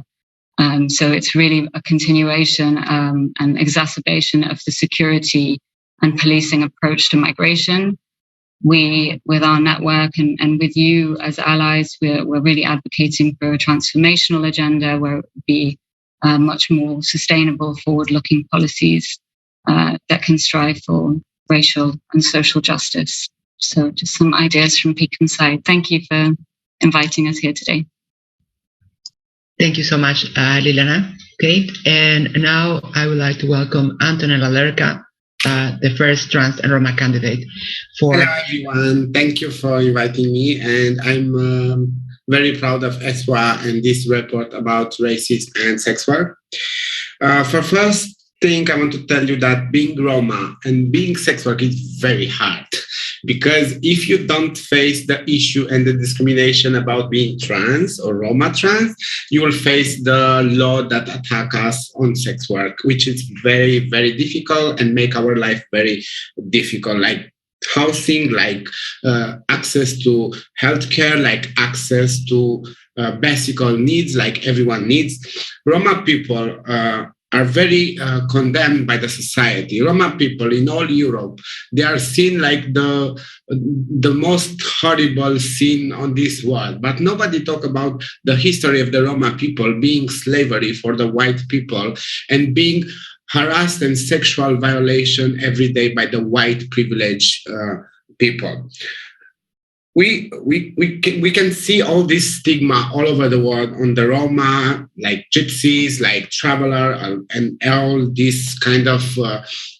Speaker 9: So it's really a continuation and exacerbation of the security and policing approach to migration. We, with our network and with you as allies, we're really advocating for a transformational agenda where it would be much more sustainable, forward-looking policies that can strive for racial and social justice. So just some ideas from Pekin's side. Thank you for inviting us here today.
Speaker 1: Thank you so much, Liliana. Okay, and now I would like to welcome Antonella Lerca, the first trans and Roma candidate for...
Speaker 10: Hello, everyone. Thank you for inviting me. And I'm very proud of ESWA and this report about racism and sex work. For first thing, I want to tell you that being Roma and being sex work is very hard. Because if you don't face the issue and the discrimination about being trans or Roma trans, you will face the law that attack us on sex work, which is very, very difficult and make our life very difficult, like housing, like access to healthcare, like access to basic needs, like everyone needs. Roma people are very condemned by the society. Roma people in all Europe, they are seen like the most horrible sin on this world. But nobody talk about the history of the Roma people being slavery for the white people and being harassed and sexual violation every day by the white privileged people. We can see all this stigma all over the world on the Roma, like gypsies, like traveler, and all these kind of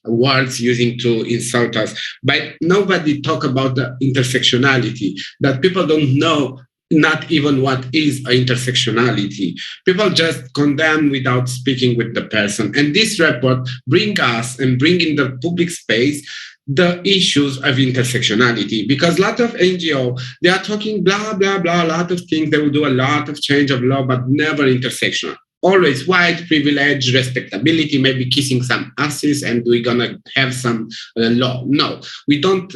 Speaker 10: words using to insult us. But nobody talk about the intersectionality, that people don't know not even what is intersectionality. People just condemn without speaking with the person. And this report bring us and bring in the public space the issues of intersectionality, because a lot of NGO, they are talking blah, blah, blah, a lot of things. They will do a lot of change of law, but never intersectional. Always white, privilege, respectability, maybe kissing some asses, and we're gonna have some law. No, we don't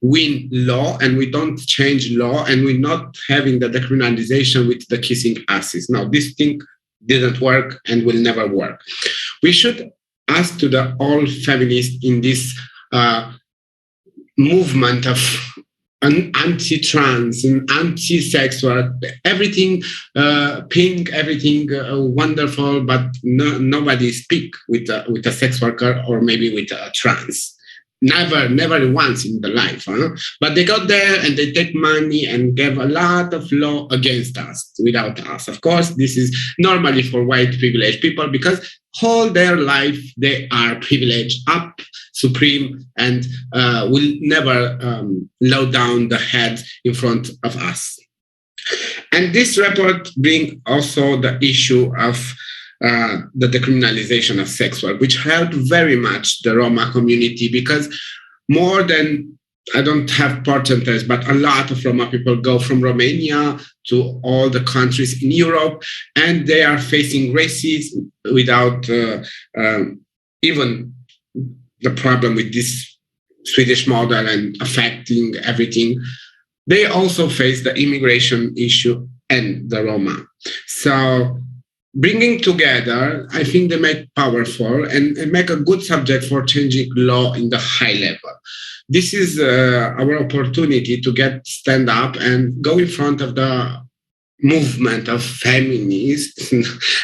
Speaker 10: win law, and we don't change law, and we're not having the decriminalization with the kissing asses. No, this thing didn't work and will never work. We should ask to the all feminists in this movement of anti-trans and anti-sex work, everything pink, everything wonderful, but nobody speak with a sex worker or maybe with a trans. Never once in the life. But they got there and they take money and gave a lot of law against us, without us. Of course, this is normally for white privileged people because all their life they are privileged, up, supreme, and will never low down the head in front of us. And this report brings also the issue of the decriminalization of sex work, which helped very much the Roma community, because more than, I don't have percentages, but a lot of Roma people go from Romania to all the countries in Europe, and they are facing racism without even the problem with this Swedish model and affecting everything. They also face the immigration issue and the Roma. So bringing together, I think they make powerful and make a good subject for changing law in the high level. This is our opportunity to stand up and go in front of the movement of feminists.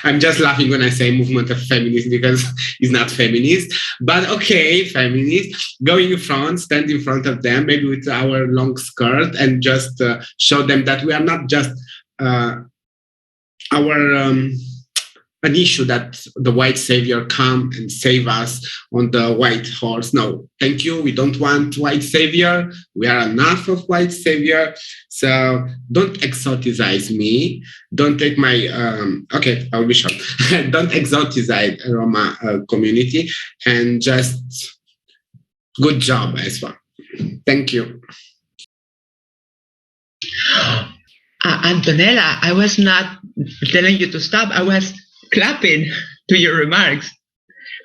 Speaker 10: I'm just laughing when I say movement of feminists because it's not feminist, but okay, feminists, going in front, stand in front of them, maybe with our long skirt, and just show them that we are not just an issue that the white savior come and save us on the white horse. No, thank you. We don't want white savior. We are enough of white savior. So don't exoticize me. Don't take my, okay, I'll be short. Don't exoticize Roma community, and just good job, ESWA. Thank you.
Speaker 1: Antonella, I was not telling you to stop. I was clapping to your remarks.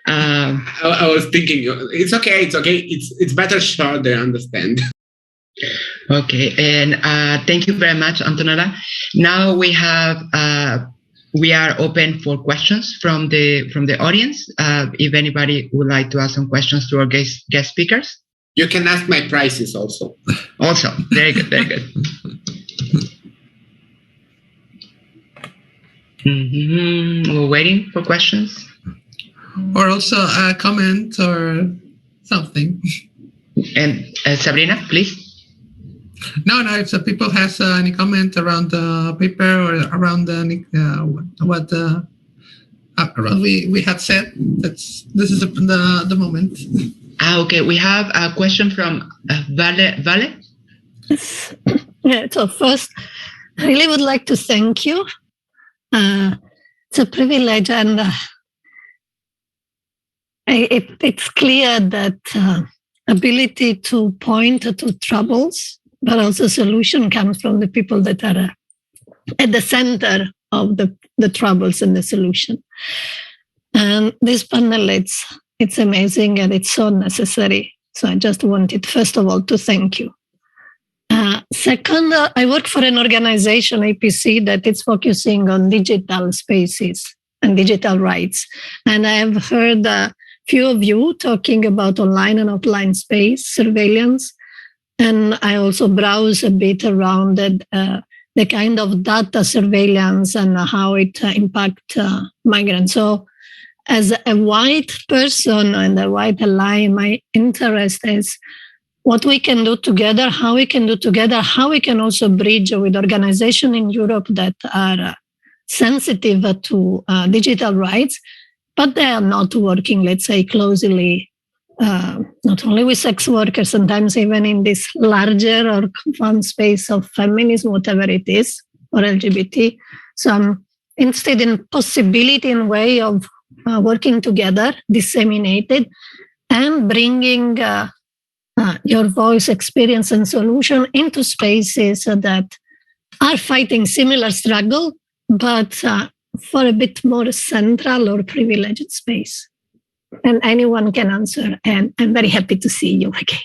Speaker 10: I was thinking, it's okay. It's better short, they understand.
Speaker 1: Okay, and thank you very much, Antonella. Now we have we are open for questions from the audience. If anybody would like to ask some questions to our guest speakers.
Speaker 10: You can ask my prices also.
Speaker 1: Also, very good, very good. We're waiting for questions.
Speaker 2: Or also a comment or something.
Speaker 1: And Sabrina, please.
Speaker 2: No, if the people has any comment around the paper or around what we had said, this is the moment.
Speaker 1: Okay, we have a question from Vale.
Speaker 11: Yeah, so first, I really would like to thank you. It's a privilege, and it's clear that ability to point to troubles, but also solution comes from the people that are at the center of the troubles and the solution. And this panel, it's amazing and it's so necessary. So I just wanted, first of all, to thank you. Second, I work for an organization, APC, that is focusing on digital spaces and digital rights. And I have heard a few of you talking about online and offline space surveillance. And I also browse a bit around the kind of data surveillance and how it impacts migrants. So as a white person and a white ally, my interest is what we can do together, how we can do together, how we can also bridge with organizations in Europe that are sensitive to digital rights, but they are not working, let's say, closely, not only with sex workers, sometimes even in this larger or confined space of feminism, whatever it is, or LGBT. So I'm interested in possibility and way of working together, disseminated, and bringing your voice, experience, and solution into spaces that are fighting similar struggle, but for a bit more central or privileged space. And anyone can answer, and I'm very happy to see you again.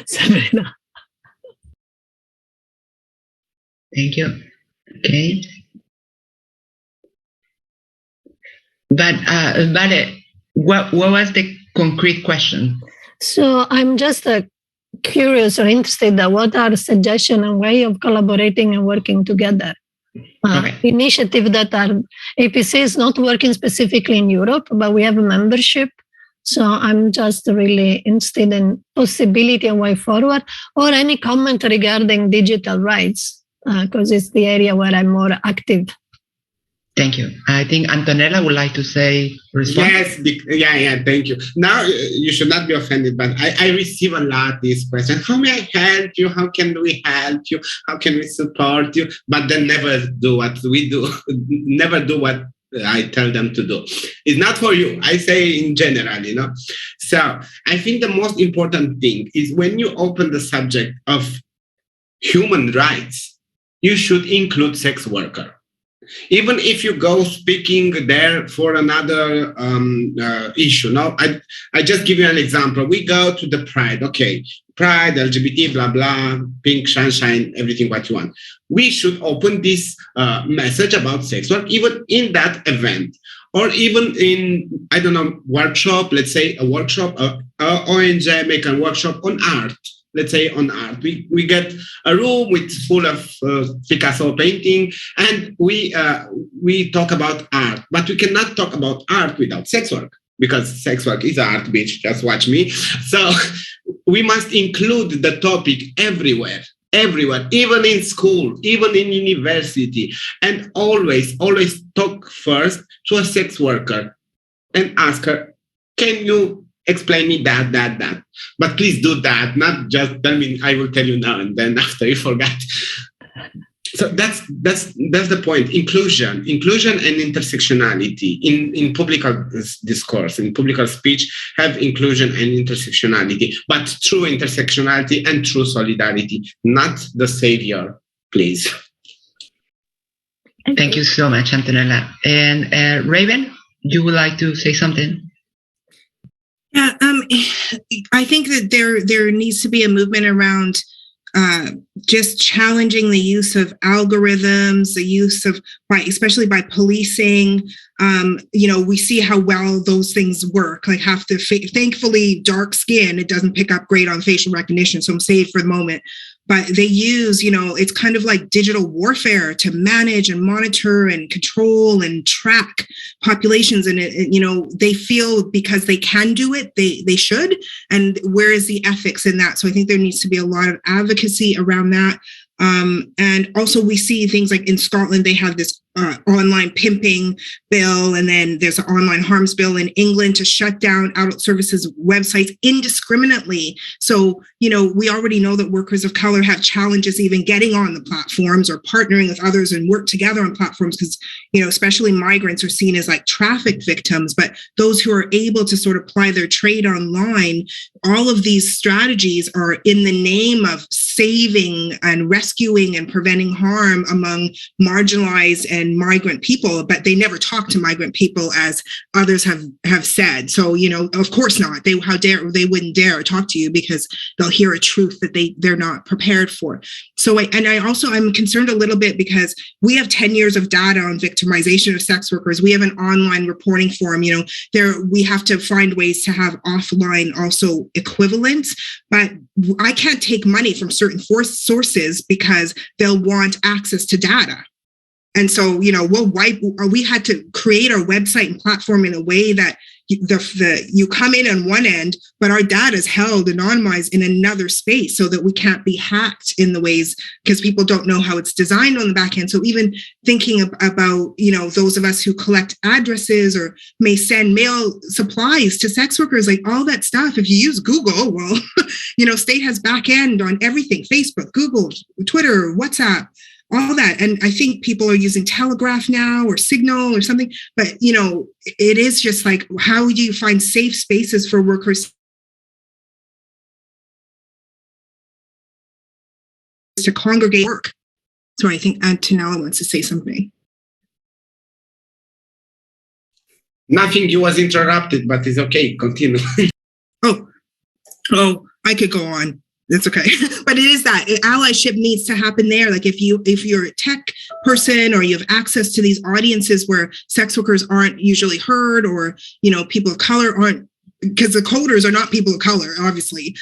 Speaker 11: Sabrina.
Speaker 1: Thank you. Okay. But what was the concrete question?
Speaker 11: So I'm just curious or interested in what are suggestions and way of collaborating and working together. Initiative that are APC is not working specifically in Europe, but we have a membership. So I'm just really interested in possibility and way forward, or any comment regarding digital rights, because it's the area where I'm more active.
Speaker 1: Thank you. I think Antonella would like to respond.
Speaker 10: Yes, thank you. Now, you should not be offended, but I receive a lot these questions. How may I help you? How can we help you? How can we support you? But then never do what we do. Never do what I tell them to do. It's not for you. I say in general, So I think the most important thing is when you open the subject of human rights, you should include sex worker. Even if you go speaking there for another issue. Now, I just give you an example. We go to the Pride. Okay, Pride, LGBT, blah, blah, pink, sunshine, everything what you want. We should open this message about sex work, even in that event. Or even in, I don't know, workshop, let's say a workshop, ONG make a workshop on art. Let's say on art, we get a room with full of Picasso painting, and we talk about art. But we cannot talk about art without sex work, because sex work is art, bitch. Just watch me. So we must include the topic everywhere, even in school, even in university, and always talk first to a sex worker and ask her, can you explain me that. But please do that, not just tell me, I will tell you now, and then after you forget. So that's the point. Inclusion and intersectionality in public discourse, in public speech, have inclusion and intersectionality, but true intersectionality and true solidarity, not the savior, please.
Speaker 1: Thank you so much, Antonella. And Raven, you would like to say something?
Speaker 7: Yeah, I think that there needs to be a movement around just challenging the use of algorithms, the use of, especially by policing. We see how well those things work. Like thankfully, dark skin, it doesn't pick up great on facial recognition, so I'm safe for the moment. But they use, it's kind of like digital warfare to manage and monitor and control and track populations. And, they feel because they can do it, they should. And where is the ethics in that? So I think there needs to be a lot of advocacy around that. And also we see things like in Scotland, they have this online pimping bill, and then there's an online harms bill in England to shut down adult services websites indiscriminately. So, we already know that workers of color have challenges even getting on the platforms or partnering with others and work together on platforms because, especially migrants are seen as like trafficked victims, but those who are able to sort of ply their trade online, all of these strategies are in the name of saving and rescuing and preventing harm among marginalized and migrant people, but they never talk to migrant people as others have said. So, of course not. They wouldn't dare talk to you because they'll hear a truth that they're not prepared for. So, I'm concerned a little bit because we have 10 years of data on victimization of sex workers. We have an online reporting forum. We have to find ways to have offline also equivalents, but I can't take money from certain sources because they'll want access to data. And so, we had to create our website and platform in a way that you come in on one end, but our data is held anonymized in another space so that we can't be hacked in the ways because people don't know how it's designed on the back end. So even thinking about, those of us who collect addresses or may send mail supplies to sex workers, like all that stuff, if you use Google, well, state has back end on everything, Facebook, Google, Twitter, WhatsApp, all that. And I think people are using Telegraph now or Signal or something, but, it is just like, how do you find safe spaces for workers to congregate work? So I think Antonella wants to say something.
Speaker 10: Nothing, you was interrupted, but it's okay, continue.
Speaker 7: Oh, I could go on. It's okay. But it is that allyship needs to happen there. Like if you're a tech person or you have access to these audiences where sex workers aren't usually heard or, people of color aren't, because the coders are not people of color, obviously.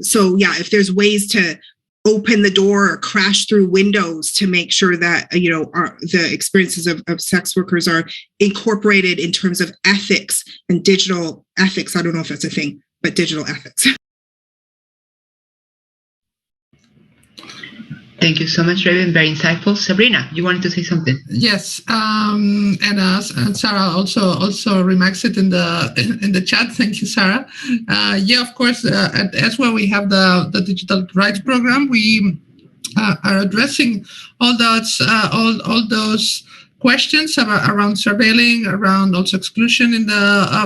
Speaker 7: So yeah, if there's ways to open the door or crash through windows to make sure that, the experiences of sex workers are incorporated in terms of ethics and digital ethics. I don't know if that's a thing, but digital ethics.
Speaker 1: Thank you so much, Raven. Very insightful. Sabrina, you wanted to say something?
Speaker 2: Yes, and Sarah also remarks it in the chat. Thank you, Sarah. Of course. At ESWA we have the digital rights program. We are addressing all those questions around surveilling, around also exclusion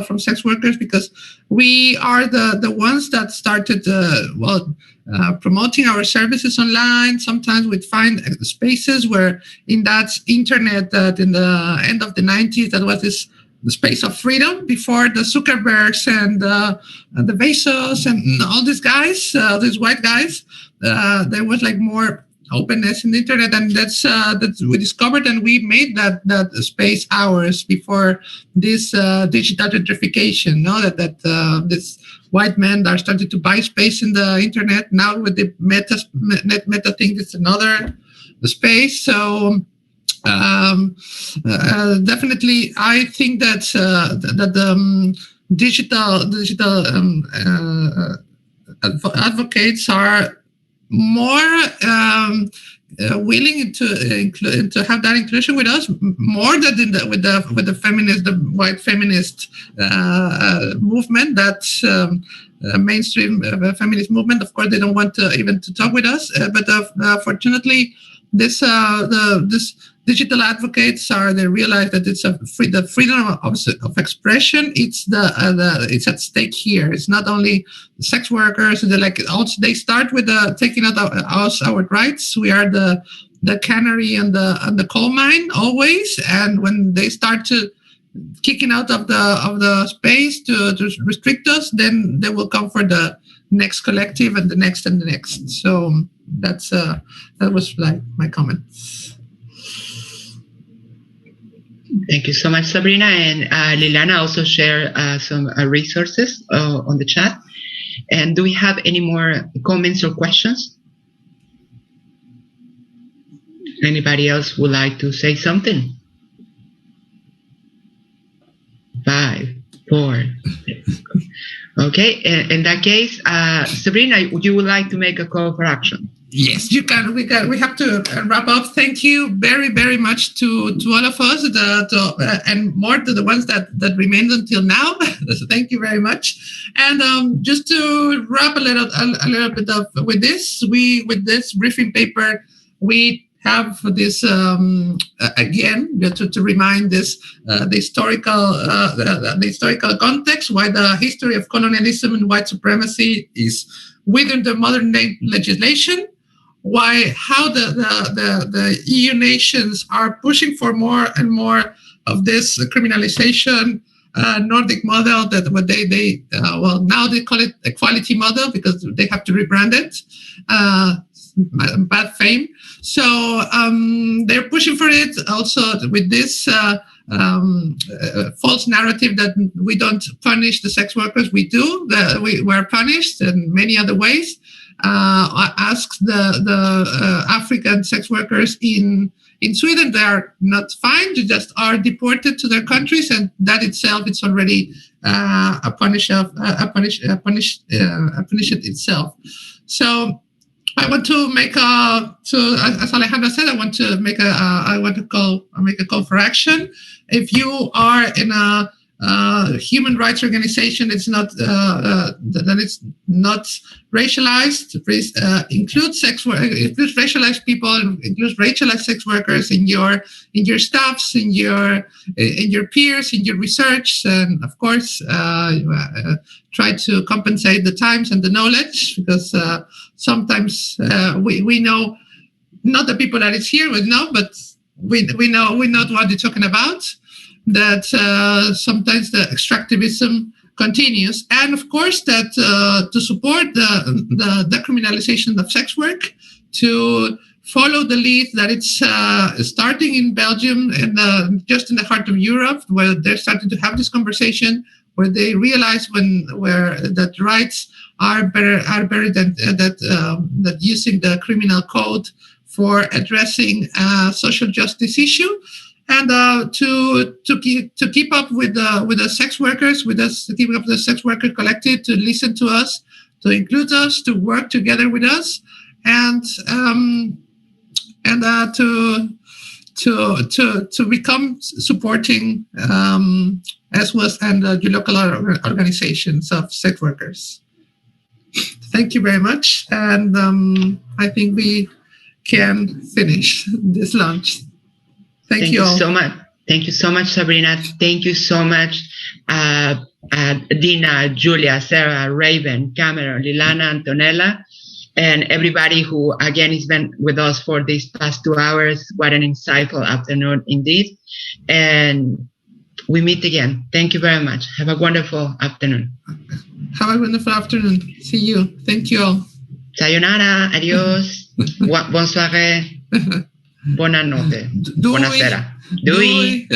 Speaker 2: from sex workers, because we are the ones that started promoting our services online. Sometimes we'd find spaces where in that internet that in the end of the 90s, that was the space of freedom before the Zuckerbergs and the Bezos and all these guys, these white guys. There was like more openness in the internet, and that's we discovered, and we made that space ours before this digital gentrification. That this white men are starting to buy space in the internet now with the meta thing. It's another space. So definitely, I think that the digital advocates are more willing to have that inclusion with us, more than with the white feminist movement. That's mainstream feminist movement. Of course, they don't want to even to talk with us. But fortunately, this digital advocates they realize that it's the freedom of expression. It's at stake here. It's not only sex workers. They start with taking out our rights. We are the canary on the coal mine always. And when they start to kicking out of the space to restrict us, then they will come for the next collective and the next and the next. So that was like my comment.
Speaker 1: Thank you so much, Sabrina. And Liliana also shared some resources on the chat. And do we have any more comments or questions? Anybody else would like to say something? 5, 4, 6. Okay, in that case, Sabrina, you would like to make a call for action?
Speaker 2: Yes, you can. We have to wrap up. Thank you very, very much to all of us, and more to the ones that remained until now. So thank you very much. And just to wrap a little bit of with this briefing paper, we have this again to remind this the historical context, why the history of colonialism and white supremacy is within the modern day legislation, how the EU nations are pushing for more and more of this criminalization Nordic model, that what they now they call it equality model because they have to rebrand it. Bad fame. So they're pushing for it also with this false narrative that we don't punish the sex workers. We do. We're punished in many other ways. Ask the African sex workers in Sweden. They are not fined. They just are deported to their countries, and that itself it's already a punish itself. So I want to make as Alejandra said, I want to make a call for action. If you are in a human rights organization, it's not that it's not racialized. Includes sex work, includes racialized people, includes racialized sex workers in your staffs, in your peers, in your research, and of course try to compensate the times and the knowledge, because sometimes we know, not the people that is here would know, but we know what they're talking about. That sometimes the extractivism continues, and of course that to support the decriminalization of sex work, to follow the lead that it's starting in Belgium and just in the heart of Europe, where they're starting to have this conversation, where they realize that rights are better than that using the criminal code for addressing social justice issue. And to keep up with the sex workers, to keep up the sex worker collective, to listen to us, to include us, to work together with us, and to become supporting ESWAs and the local organizations of sex workers. Thank you very much, and I think we can finish this lunch. Thank you all.
Speaker 1: So much. Thank you so much, Sabrina. Thank you so much, Dina, Julia, Sarah, Raven, Cameron, Lilana, Antonella, and everybody who, again, has been with us for these past 2 hours. What an insightful afternoon indeed. And we meet again. Thank you very much. Have a wonderful afternoon.
Speaker 2: Have a wonderful afternoon. See you. Thank you all.
Speaker 1: Sayonara. Adios. Bonne soirée. Buonanotte. Buonasera. Dui.